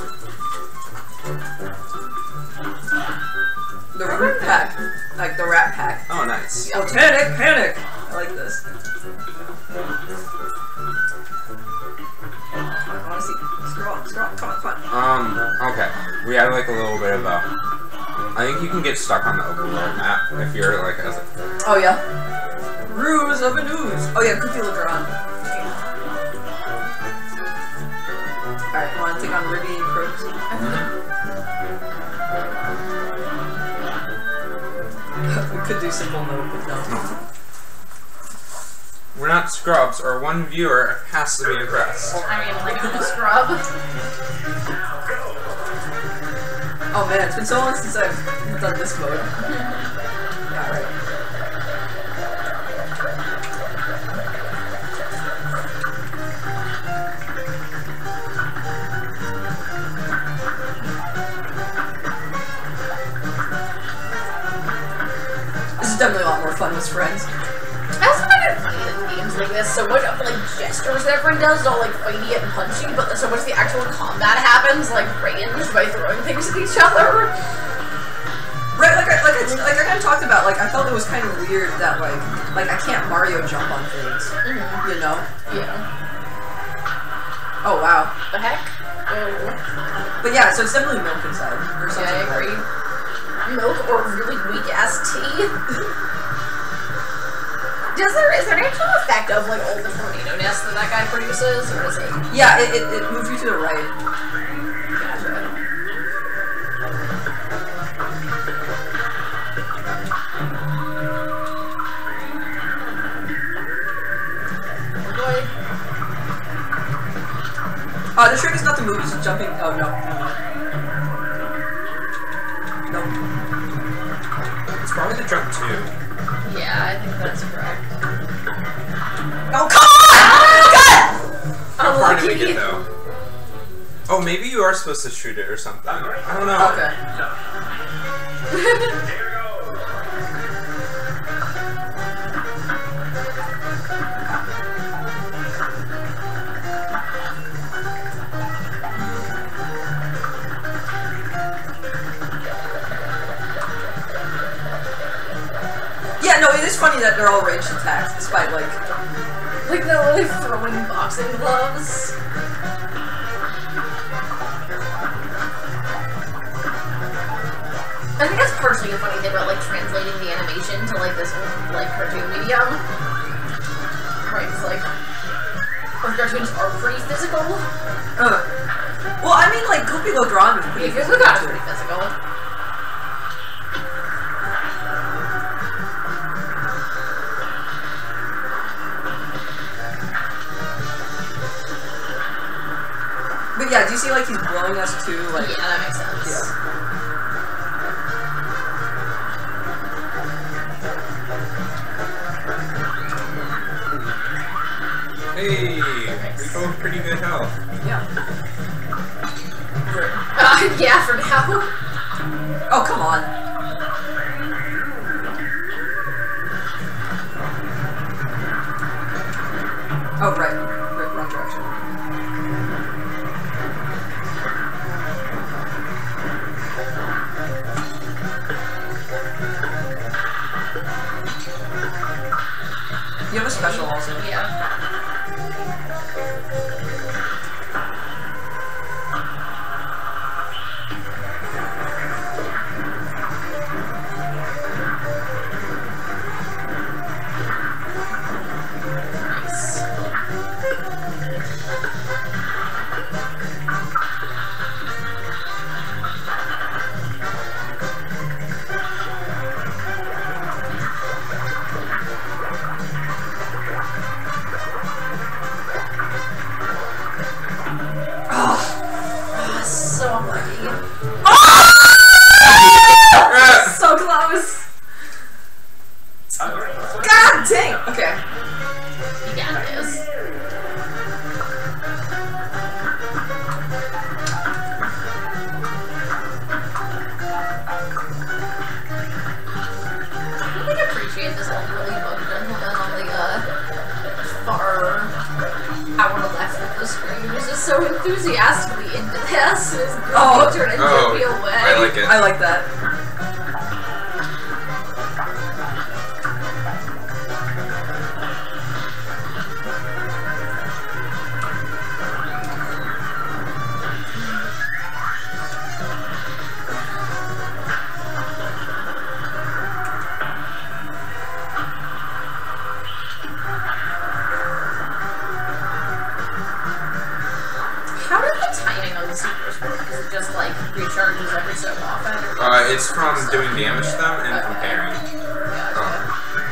The Root Pack. Like the Rat Pack. Oh, nice. Botanic Panic! I like this. I want to see. Scroll, come on. Okay. We had like a little bit of a... I think you can get stuck on the overworld map if you're like as a... Oh yeah. Ruse of an ooze. Oh yeah, Cookie look around. Alright, you wanna take on Ruby and Crooks? We could do simple mode, but no. We're not scrubs, or one viewer has to be impressed. I mean, like, I'm a scrub. Oh man, it's been so long since I've done this mode. Alright. This is definitely a lot more fun with friends. I also find it funny that games like this, so much of like gestures that everyone does is all like fighty and punchy, but so much of the actual combat happens like ranged by throwing things at each other. Right, like I kind of talked about, like I felt it was kind of weird that like I can't Mario jump on things, you know? Yeah. Oh wow. The heck? Oh. But yeah, so it's definitely milk inside or something. Yeah, I agree. Milk or really weak ass tea. Is there an actual effect of like all the tornado nests that guy produces, or is it? Yeah, it moves you to the right. Gotcha. The trick is not to move, it's just jumping. Oh no. No. It's probably the jump too. Yeah, I think that's correct. Oh come on! God! How far did we Unlucky. get though? Oh, maybe you are supposed to shoot it or something. I don't know. Okay. Yeah, no, it is funny that they're all ranged attacks, despite like they're literally throwing boxing gloves. I think that's partially a funny thing about like translating the animation to like this like cartoon medium. Right, it's like our cartoons are pretty physical. well, I mean, like Cuphead drawn was pretty Yeah, physical is pretty physical. But yeah, do you see like he's blowing us too? Like, Yeah, that makes sense. Yeah. Hey, we both pretty good health. Yeah. Yeah, for now. Oh, come on. Oh, right. Wrong direction. You have a special also. Yeah. So unlucky. So close. God dang! Okay. You got this. I really appreciate this elderly bug gentleman on the far hour left of the screen. He's just so enthusiastically into this. His girl turned into a real way. I like it. I like that. the supers work? Is it just like recharges every so often? It's from doing damage to them and from parrying. Gotcha.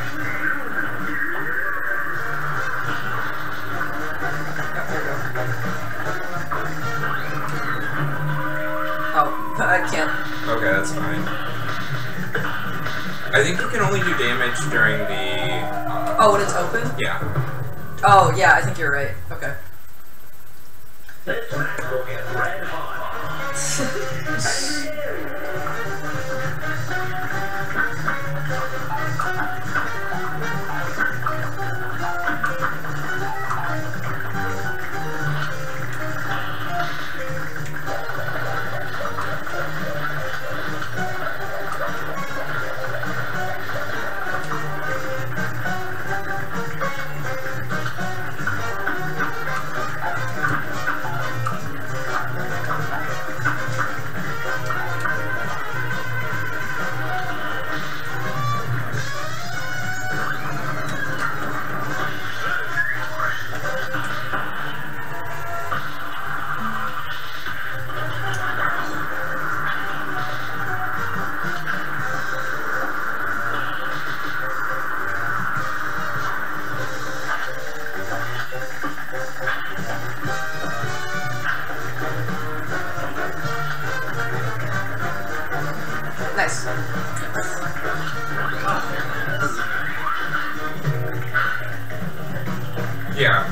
Oh, I can't. Okay, that's fine. I think you can only do damage during the... Oh, when it's open? Yeah. Oh, yeah, I think you're right. Okay. This match will get red hot. Nice. Yeah.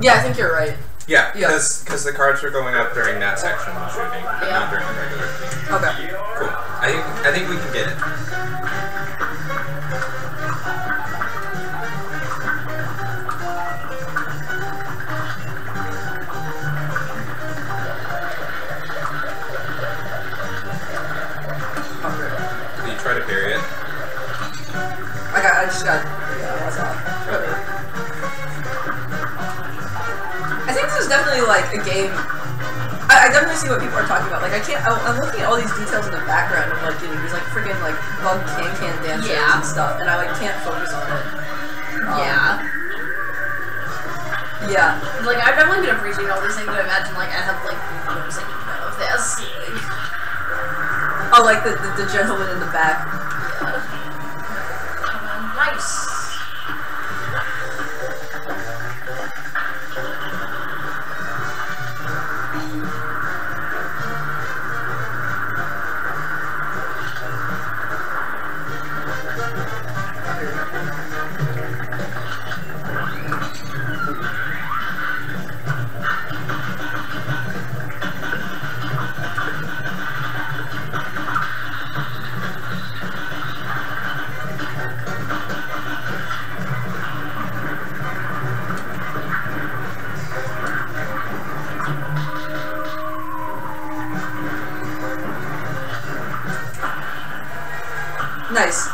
Yeah, I think you're right. Yeah, Yeah. because the cards were going up during that section of shooting, but Yeah. not during the regular shooting. Okay. Cool. I think we can get it. Oh, great. Did you try to parry it? I just got, yeah, that's off. Whatever. I think this is definitely like a game. I definitely see what people are talking about. Like, I'm looking at all these details in the background of like, you know, there's like freaking like bug can dancers Yeah. and stuff, and I like can't focus on it. Yeah. Yeah. Like, I've definitely been appreciating all these things, but I imagine, like, I have, like, noticing none of this. Like, Oh, like the gentleman in the back. yeah. Nice. Nice.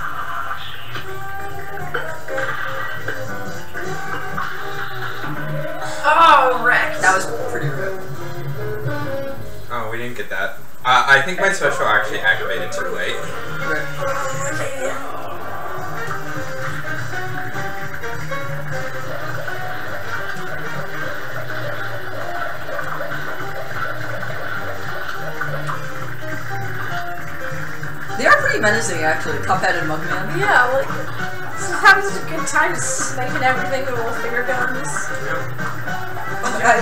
Oh, wrecked. That was pretty rude. Oh, we didn't get that. I think my special actually activated too late. They are pretty menacing, actually. Cuphead and Mugman. Yeah, like, this is having such a good time sniping everything with little finger guns.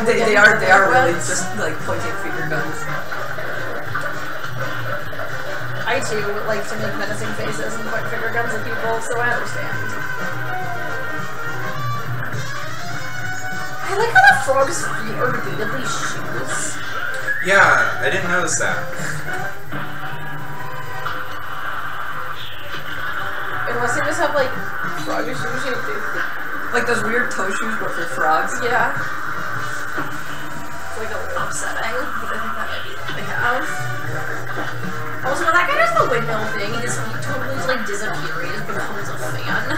They are really just like pointing finger guns. I too like to make menacing faces and point finger guns at people, so I understand. I like how the frog's feet are repeatedly shoes. Yeah, I didn't notice that. Unless they just have like froggy shoes shaped too. Like those weird toe shoes, but for frogs. Yeah. It's like a little upsetting, but I think that might be what they have. Also, when that guy does the windmill thing, his feet totally just like disappear. He just becomes a fan.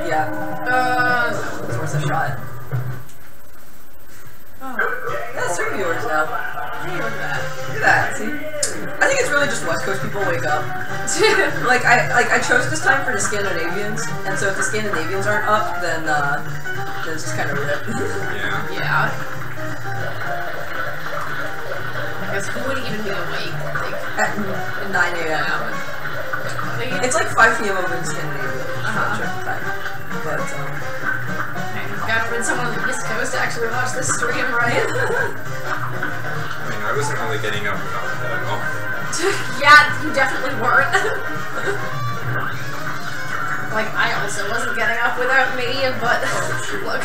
Yeah, that? It's worth a shot. Oh. That's 3 viewers now. Hey, look at that. Look at that, see? I think it's really just West Coast people wake up. I chose this time for the Scandinavians, and so if the Scandinavians aren't up, then it's just kind of rip. Yeah. Yeah. I guess who would even be awake? Like, At 9 a.m. It's like 5 p.m. over in Scandinavia. Check the time. But, gotta find someone on the East Coast to actually watch this stream, right? I mean, I wasn't really getting up without that at all. Yeah, you definitely weren't. Like, I also wasn't getting up without me, but look.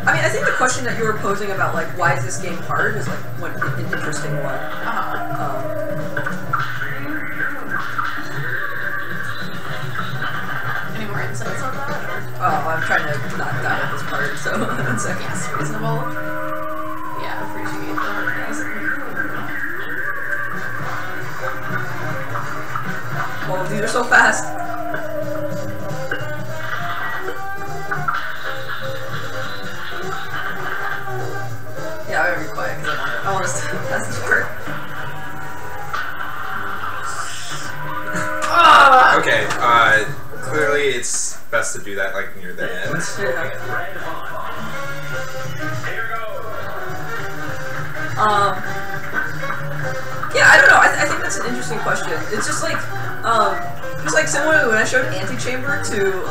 I mean, I think the question that you were posing about, like, why is this game hard is, like, an interesting one. Any more insights on that? Or? I'm trying to not die at this part, so it's like, Yes, reasonable. Yeah, appreciate the hardness. well, these are so fast. Yeah, I'm gonna be quiet because I want us to pass this part. Okay, clearly it's best to do that like near the end. Yeah, I don't know. I think that's an interesting question. It's just like similar to when I showed Antichamber to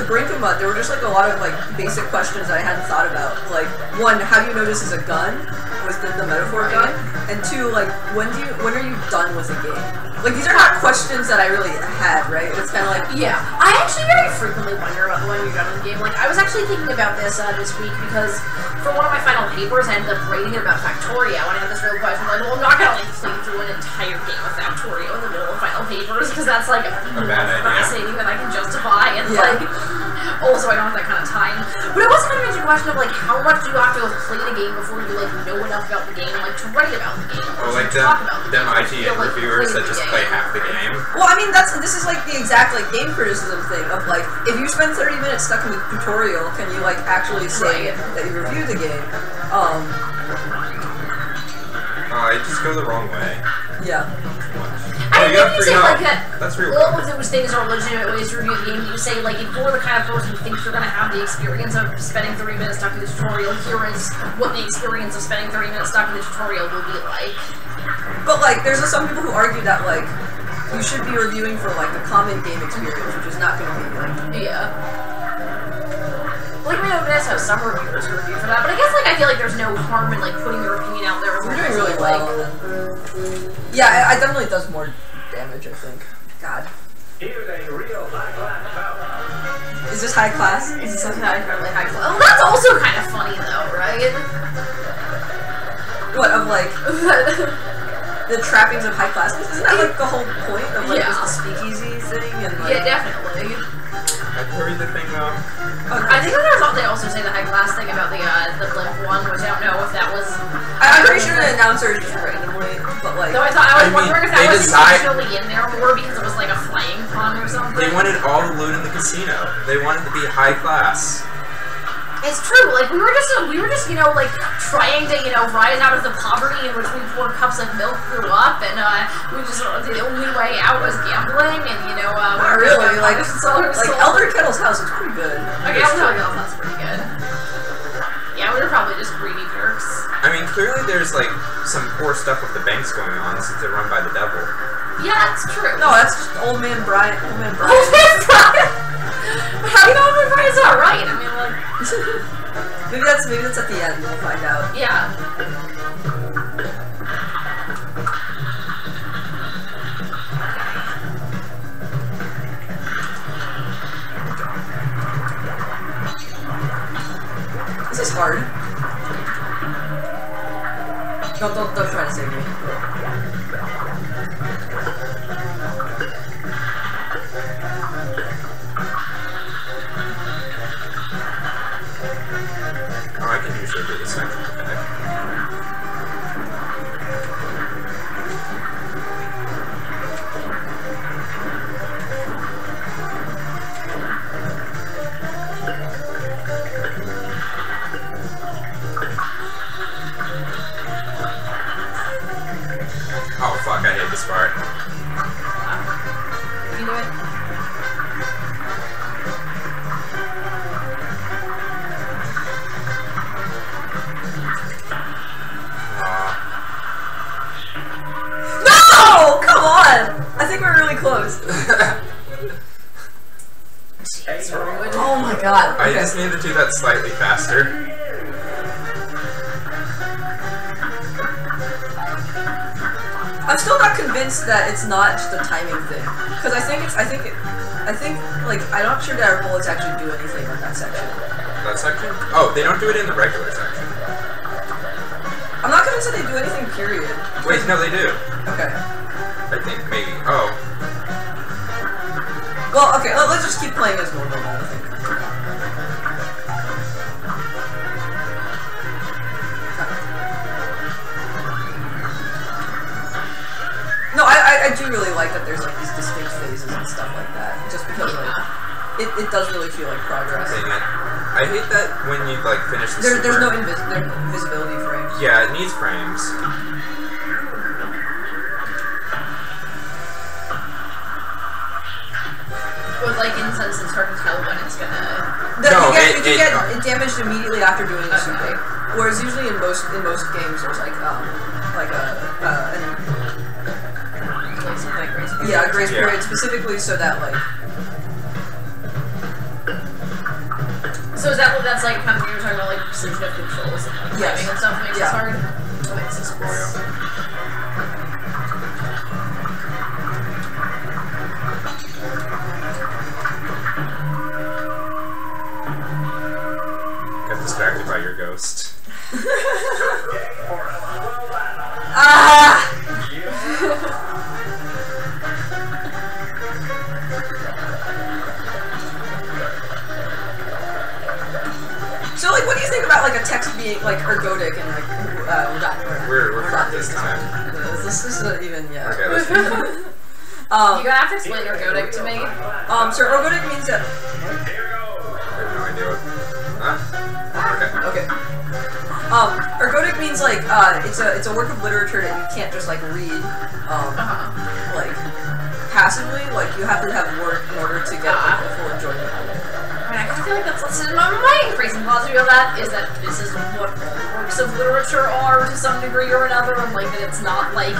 Brinkema, there were just like a lot of like basic questions that I hadn't thought about. Like, one, how do you know this is a gun? Was the metaphor gun? And two, like, when are you done with a game? Like, these are not questions that I really had, right? It's kind of like, yeah, I actually very frequently wonder about when you're done with the game. Like, I was actually thinking about this this week because for one of my final papers, I ended up writing about Factorio, and I had this real question, like, well, I'm not gonna like play through an entire game of Factorio in the middle of final papers because that's like more fascinating than I can justify, and like, also I don't have that kind of time. But it was kind of a question of like, how much do you have to have played a game before you like know enough about the game, like to write about the game, or like to talk about the them game, IGN reviewers that just play half the game. well, I mean, this is like the exact like game criticism thing of like, if you spend 30 minutes stuck in the tutorial, can you like actually say that you reviewed the game? I just go the wrong way. Yeah. I think you say like that. That's real. All of those things are legitimate ways to review the game. You say like, if you're the kind of person who thinks you're gonna have the experience of spending 30 minutes stuck in the tutorial, here is what the experience of spending 30 minutes stuck in the tutorial will be like. But like, there's some people who argue that like, you should be reviewing for like a common game experience, which is not gonna be like. Yeah. Like, I mean, that's how some reviewers review for that, but I guess, like, I feel like there's no harm in, like, putting your opinion out there. We're doing really well. Yeah, it definitely does more damage, I think. God. Here's a real high-class bout. Is this high class? Is this something incredibly high class? Oh, that's also kind of funny, though, right? What, of, like, the trappings of high class? Isn't that, like, the whole point of, like, just the speakeasy thing? And, like, yeah, definitely. I've heard the thing though. Okay. I think they also say the high class thing about the blimp one, which I don't know if that was. I'm pretty sure the announcer is just randomly, but like. Though I was wondering if that was decided intentionally in there more because it was like a flying pun or something. They wanted all the loot in the casino. They wanted to be high class. It's true. Like we were just you know like trying to rise out of the poverty in which we poor cups of milk grew up, and we just the only way out was gambling, and not really. Like Elder Kettle's house is pretty good. Okay, Elder Kettle's house is pretty good. Yeah, we were probably just greedy jerks. I mean, clearly there's like some poor stuff with the banks going on since they're run by the devil. Yeah, that's true. No, that's just Old Man Brian. Old Man Brian. But how do you know Old Man Brian's not right? I mean, like. maybe that's at the end. We'll find out. Yeah. hard. Don't try to save me. Oh, I can usually do this section. Okay. Oh fuck, I hate this part. Can you do it? No! Come on! I think we're really close. Oh my god. I Okay. just need to do that slightly faster. I'm still not convinced that it's not just a timing thing. Because I'm not sure that our bullets actually do anything on that section. That section? Oh, they don't do it in the regular section. I'm not convinced that they do anything, period. Wait, no, they do. Okay. I think, maybe. Oh. Well, okay, let's just keep playing as normal now, I think. No, I do really like that there's like these distinct phases and stuff like that. Just because like it does really feel like progress. Dang it. I hate that when you like finish the There's super. no invisibility frames. Yeah, it needs frames. But like in sense, it's hard to tell when it's gonna. No, you can get damaged immediately after doing a super. Whereas usually in most games there's like a grace period specifically so that like. So is that what that's like? Kind of when you're talking about like precision of controls and like Yes. timing and stuff makes it hard. That makes sense. Got distracted by your ghost. Ah! So like, what do you think about like a text being like ergodic and like We're fucked this time. This isn't even Okay, let's do it. You gotta have to explain ergodic to me. So ergodic means that. I have no idea what. Huh? Okay. Okay. Ergodic means like it's a work of literature that you can't just like read like passively. Like you have to have work in order to get like, the full enjoyment of it. I mean, I kind of feel like that's my increasing philosophy of that is that this is what works of literature are to some degree or another, and like that it's not like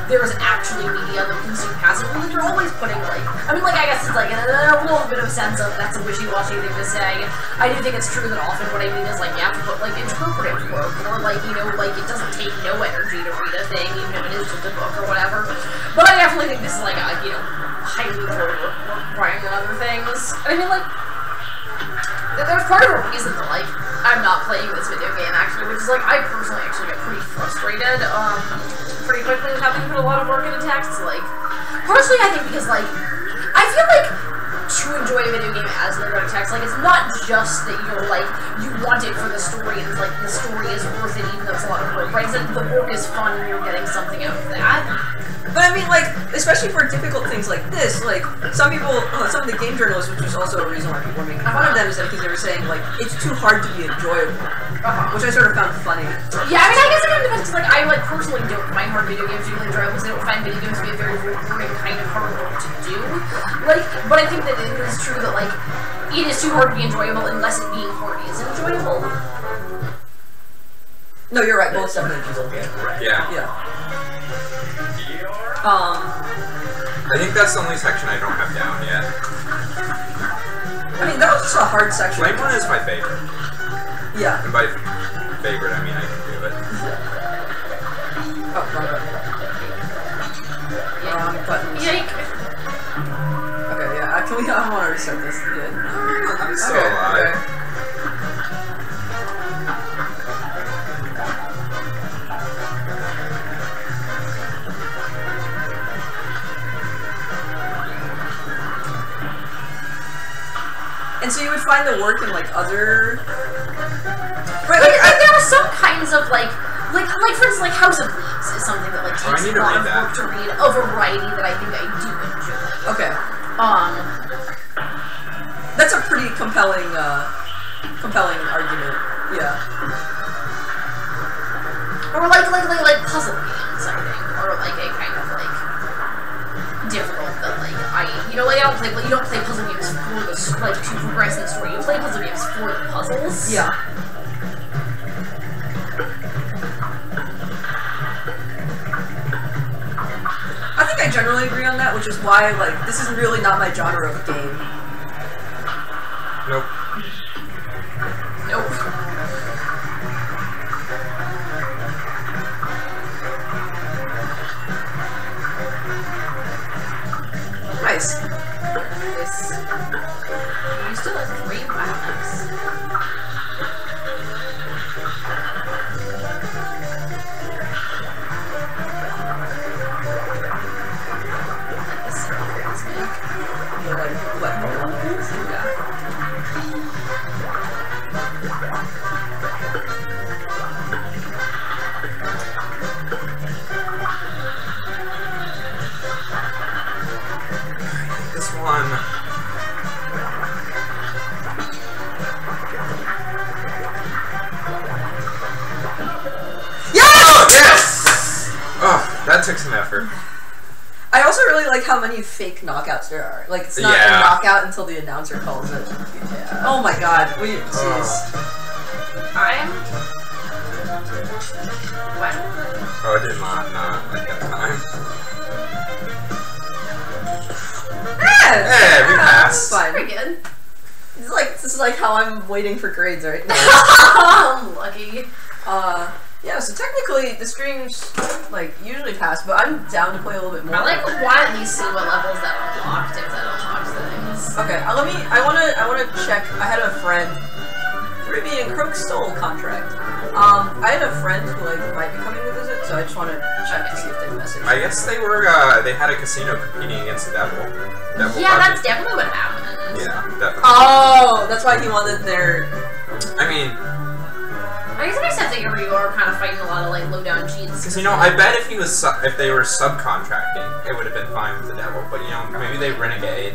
there's actually media that we consume passively. Like you're always putting like, I mean, like I guess it's like a little bit of a sense of that's a wishy-washy thing to say. I do think it's true that often what I mean is like you have to put like interpretive work, or like like it doesn't take no energy to read a thing, even if it is just a book or whatever. But I definitely think this is like a highly important writing than other things. And I mean like. There's part of a reason that, like, I'm not playing this video game, actually, which is, like, I personally actually get pretty frustrated, pretty quickly with having to put a lot of work into text, like, partially, I think, because, like, I feel like to enjoy a video game as an ergodic text, like, it's not just that you're, like, you want it for the story, and, like, the story is worth it, even though it's a lot of work, right? It's like, the work is fun, and you're getting something out of that. But I mean, like, especially for difficult things like this, like, some of the game journalists, which is also a reason why people are making fun of them, is that because they were saying, like, it's too hard to be enjoyable. Which I sort of found funny. Yeah, I mean, I guess it kind of depends, because, like, I, like, personally don't find hard video games really enjoyable, because I don't find video games to be a very rewarding kind of hard work to do. Like, but I think that it is true that, like, it is too hard to be enjoyable unless it being hard is enjoyable. No, you're right, bullets definitely do okay. Yeah. Yeah. I think that's the only section I don't have down yet. I mean, that was just a hard section. Flame one is my favorite. Yeah. And by favorite, I mean I can do it. Oh, wrong button. Wrong button. Yike. Okay, yeah, I want to restart this. Yeah. I'm still alive. Okay. you would find the work in like other. Right, like there are some kinds of like for instance, like House of Leaves is something that like takes a lot of work to read, a variety that I think I do enjoy. Okay. That's a pretty compelling argument. Yeah. Or like puzzle games, I think, or like a kind of like difficult that like you don't play puzzle games for the like to progress in the story. You play puzzle games for the puzzles. Yeah. I think I generally agree on that, which is why like this is really not my genre of game. Nope. Nope. Nice. This. You still have 3 maps. This one. Yes! Oh, that took some effort. I also really like how many fake knockouts there are. Like, it's not a knockout until the announcer calls it. Yeah. Oh my god. Jeez. I'm... What? Oh, I did not like that time. Yeah, we passed. Fine. Pretty good. This is like how I'm waiting for grades right now. I'm lucky. Yeah, so technically the streams like usually pass, but I'm down to play a little bit more. I like want at least see what levels that unlocked if that unlocks things. Okay, I wanna check. I had a friend. Caribbean Croak Stole contract. I had a friend who like might be coming to visit, so I just wanna check to see if they messaged. I guess they were they had a casino competing against the devil. Yeah, that's definitely what happened. Yeah, definitely. Oh, that's why he wanted their. I mean, I guess it makes sense that you are kind of fighting a lot of like low down cheats. because I bet if if they were subcontracting, it would have been fine with the devil. But maybe they renegade.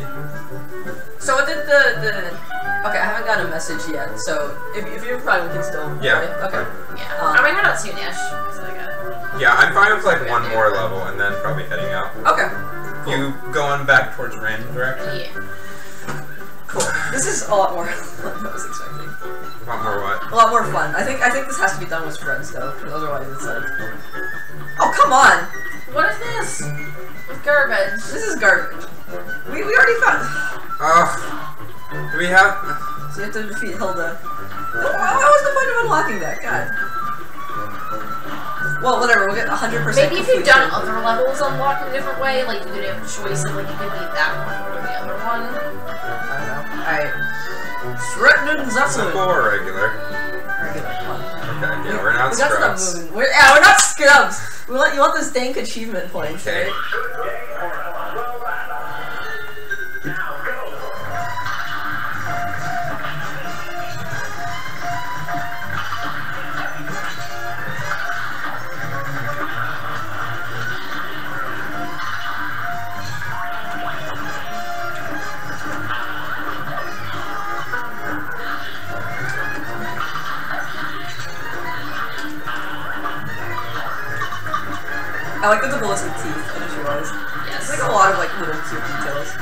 So what did the okay, I haven't got a message yet. So if you're fine, we can still. Yeah. Play. Okay. Yeah. I might head out soonish. Yeah, I'm fine with like one more level and then probably heading out. Okay. Cool. You going back towards random direction? Yeah. Cool. This is a lot more than I was expecting. A lot more what? A lot more fun. I think this has to be done with friends though, because otherwise it's like. Oh come on! What is this? It's garbage. This is garbage. We already found. Do we have? So you have to defeat Hilda. What was the point of unlocking that? God. Well, whatever. We'll get 100%. Maybe if you've done other levels unlocked in a different way, like you could have a choice of like you could beat that one or the other one. I don't know. Alright. Threatening Zeppelin. Simple or regular? Regular. Come on. Okay, yeah, we're not We got scrubs. stuff moving. We're not scrubs. You want this dank achievement points, Okay. right? Now go. I like the ballistic teeth, I just realized. Yes. It's like a lot of like little cute details.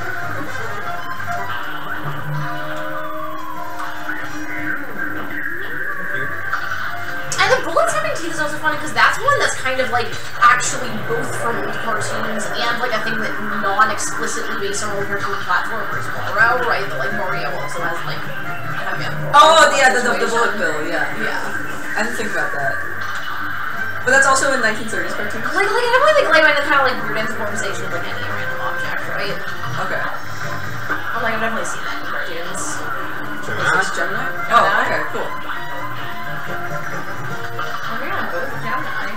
And the bullets having teeth is also funny because that's one that's kind of like actually both from old cartoons and like a thing that non-explicitly based on old cartoon platformers. Mario, right? That like Mario also has like. Oh yeah, the bullet bill, yeah. Yeah. I didn't think about that. But that's also in 1930s cartoons. Like I definitely think like the kind of like weird anthropomorphization of like any random object, right? Okay. I'm like I've definitely seen that in cartoons. Is Gemini? Oh, okay, cool. Oh yeah, both Gemini.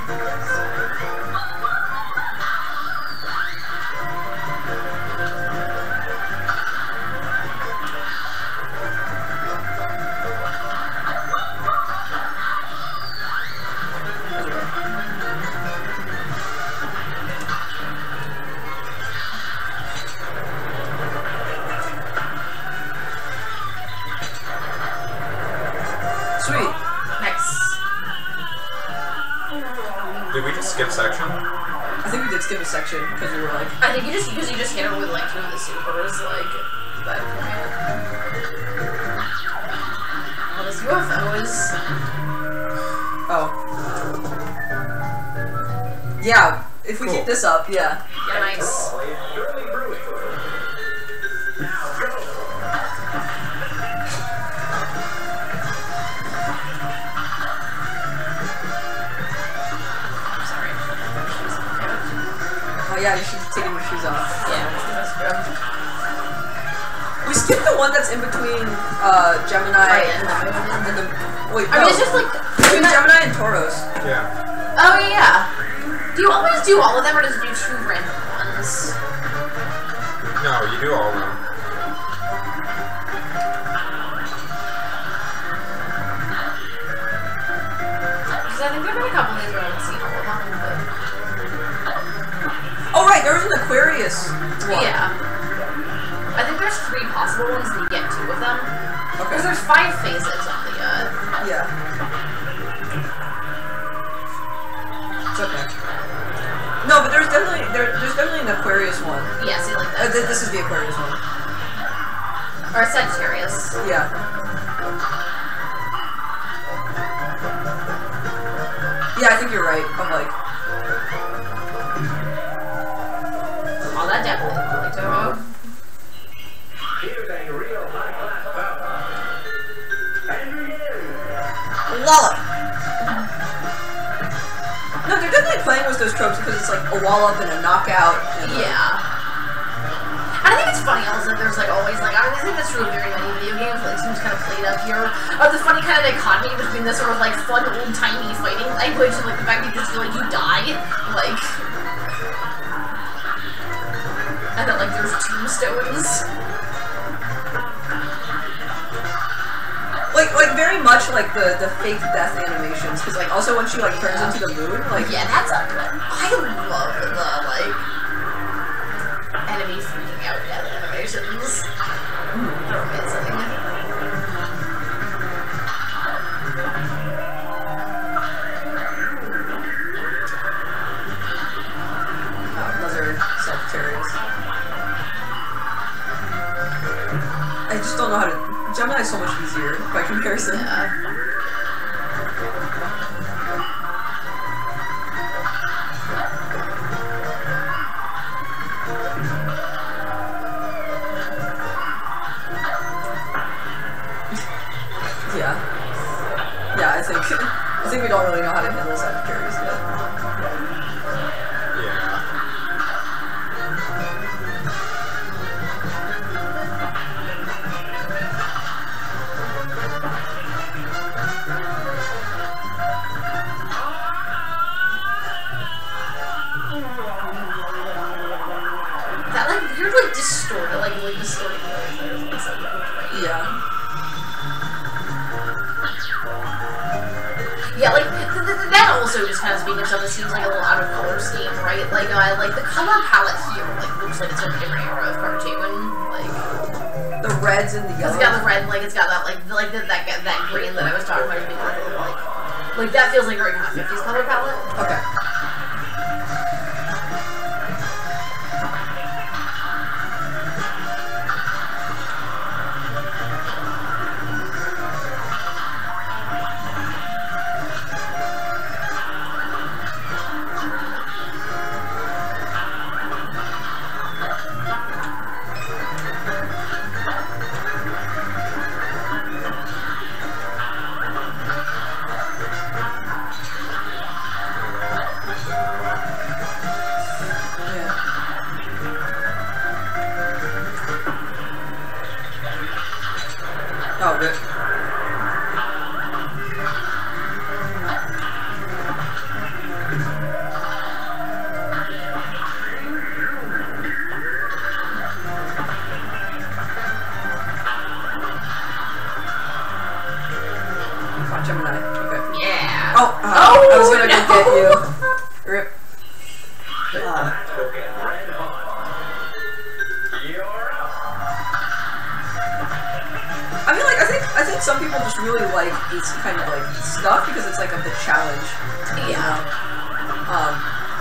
Sweet. Nice. Did we just skip section? I think we did skip a section because we were like. I think you just hit her with like 2 of the supers, like that point. Well, this UFO is. Oh. Yeah. If we Cool. keep this up, yeah. Yeah, nice. Surely brewing. Now go. Sorry. Oh yeah, you should have taken your shoes off. Yeah, that's true. We skipped the one that's in between Gemini Right, and the moon. and the wait. I no. mean, it's just like. Between Gemini and Tauros. Yeah. Oh yeah. Do you always do all of them, or does it do 2 random ones? No, you do all of them. Because I think there have been a couple days where I haven't seen all of them, but Oh right, there was an Aquarius one. yeah. I think there's 3 possible ones, and you get 2 of them. Okay. Because there's 5 phases on the Yeah. It's okay. No, but there's definitely an Aquarius one. yeah, see, like that. This is the Aquarius one. Or Sagittarius. Yeah. Yeah, I think you're right. I'm like, Oh, that definitely looked like Toho. Here's a real high-class bout. And begin. wallop. No, they're definitely playing with those tropes because it's like a wallop and a knockout. And Yeah. And I think it's funny also that there's like always like, I think that's true of very many video games, like seems kind of played up here, of the funny kind of dichotomy between this sort of like fun old-timey fighting language and like the fact that you just feel like you die, like, and then like there's tombstones. Like very much like the fake death animations, because like also when she like turns into the moon, like Yeah, that's a, I love the like enemy freaking out death animations. They're amazing. those are Sagittarius. I just don't know how to. Gemini is so much easier by comparison. Yeah. Yeah. Yeah, I think we don't really know how to handle Sagittarius yet. Yeah. That like weird like distorted like distorting noise there is like so great. Yeah. Yeah, like that also just kind of speaking of stuff that seems like a little out of color scheme, right? Like the color palette here like looks like it's from a different era of cartoon, like The reds and the because yellows. it's got the red, like it's got that that green that I was talking about being like that feels like a very kind of 50s color palette. Okay. Oh, good. Oh, Gemini. Okay. Yeah. Oh, Oh, I was gonna no. go get you. Rip. Go get red hot. You're up. I mean, like, I think think some people just really like this kind of like stuff because it's like the challenge. Yeah.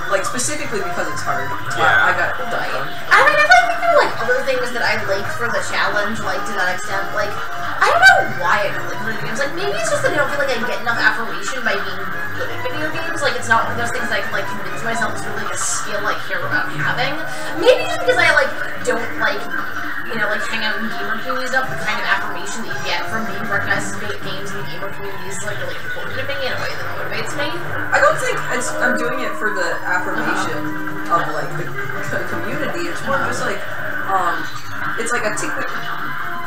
Like specifically because it's hard. Yeah. I got Right. I mean, I think there were like other things that I liked for the challenge, like to that extent. Like, I don't know why I don't like video games. Like, maybe it's just that I don't feel like I get enough affirmation by being good at video games. Like, it's not one of those things that I can like convince myself is really like a skill I care about having. Maybe just because I like don't like, you know, like hang out in gamer community stuff. The kind of affirmation that you get from being recognized as good at games in the gamer community is like really important to me in a way that motivates me. I don't think I'm doing it for the affirmation of like the community. It's more just like it's like a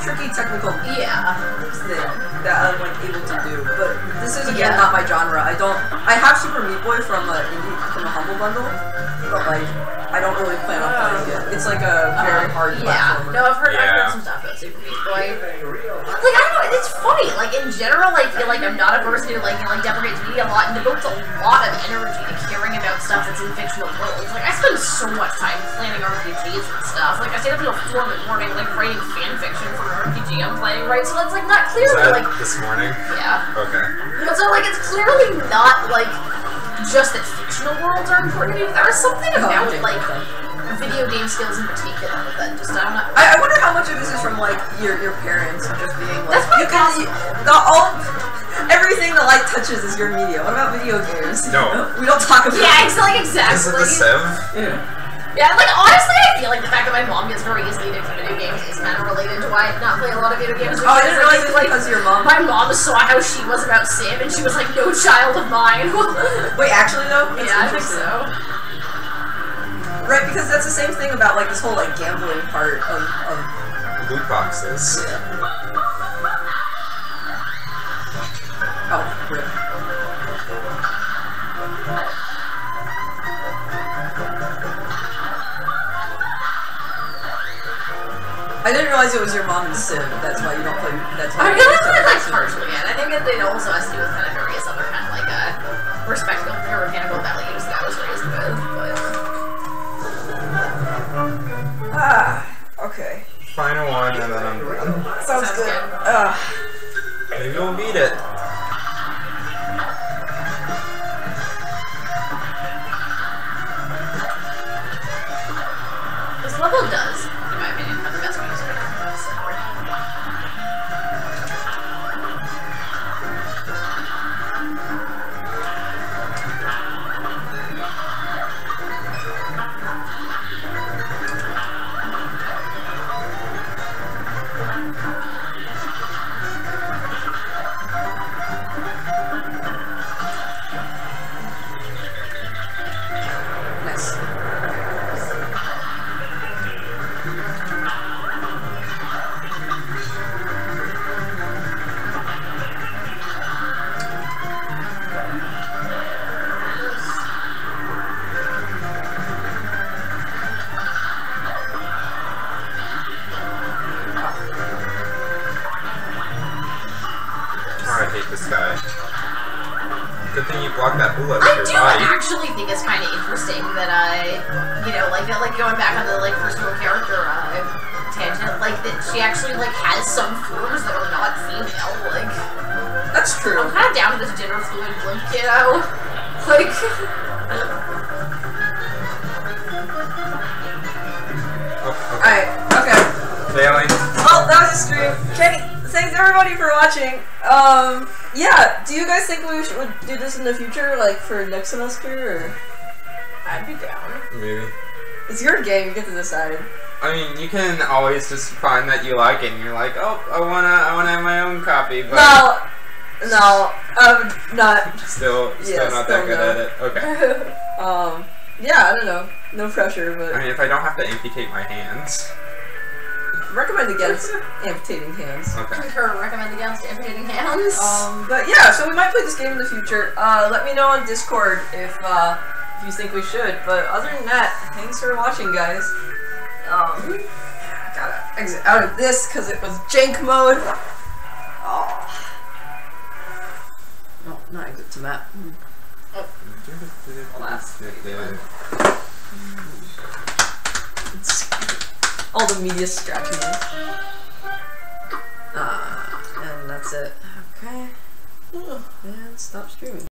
tricky technical thing that I'm like able to do. But this is again not my genre. I have Super Meat Boy from the Humble Bundle, but like I don't really plan on playing it. It's like a very hard platformer. No, I've heard some stuff about Super Meat Boy. Like, I don't know, it's funny. Like, in general, I feel like I'm not a person who like deprecates media a lot and devotes a lot of energy to caring about stuff that's in fictional worlds. Like, I spend so much time planning RPGs and stuff. Like, I stayed up until 4 in the morning, like, writing fan fiction for an RPG I'm playing, right? So that's, like, not clearly, like... this morning? Yeah. Okay. But so, like, it's clearly not, like, just that fictional worlds are important to me. There is something about, like, video game skills in particular that just, I don't know. I wonder how much of this is from, like, your parents just being, like... That's my everything that light touches is your media. What about video games? No. We don't talk about Yeah, it's like, exactly. Is it the Civ? Yeah. Yeah, like, honestly, I feel like the fact that my mom gets very easily addicted to video games is kind of related to why I not play a lot of video games. Oh, I didn't realize it was because of your mom. My mom saw how she was about Sim, and she was like, no child of mine. Wait, actually, though? That's Yeah, I think so. Right, because that's the same thing about, like, this whole, like, gambling part of Loot boxes. Yeah. Oh, rip. I didn't realize it was your mom and Sim. That's why you don't play. That's why. I really feel like partially, and I think it also has to do with kind of various other kind of like respectable puritanical values that I was raised with. But okay. Final one, and then I'm done. Sounds good. Maybe we'll beat it. this level does, in my opinion, have the best music. Nice. I hate this guy. Good thing you blocked that bullet with I your do body. actually think it's kind of interesting that like going back on the like personal character tangent, like that she actually like has some forms that are not female. Like That's true. I'm kind of down with this gender fluid blimp kiddo. Like Alright, okay. Failing. Well, that was a stream. Okay, thanks everybody for watching. Yeah, do you guys think we would do this in the future, like for next semester, or? I'd be down. Maybe. It's your game, you get to decide. I mean, you can always just find that you like it, and you're like, oh, I wanna have my own copy, but No, I'm not. still Yeah, not still that good no. at it. Okay. Yeah, I don't know. No pressure, but I mean, if I don't have to amputate my hands. recommend against amputating hands. Okay. Concur, recommend against amputating hands. But yeah, so we might play this game in the future. Let me know on Discord if you think we should. But other than that, thanks for watching, guys. Gotta exit out of this because it was jank mode. Oh. No, not exit to map. Last. All the media scratching me. And that's that's it. Okay. And stop streaming.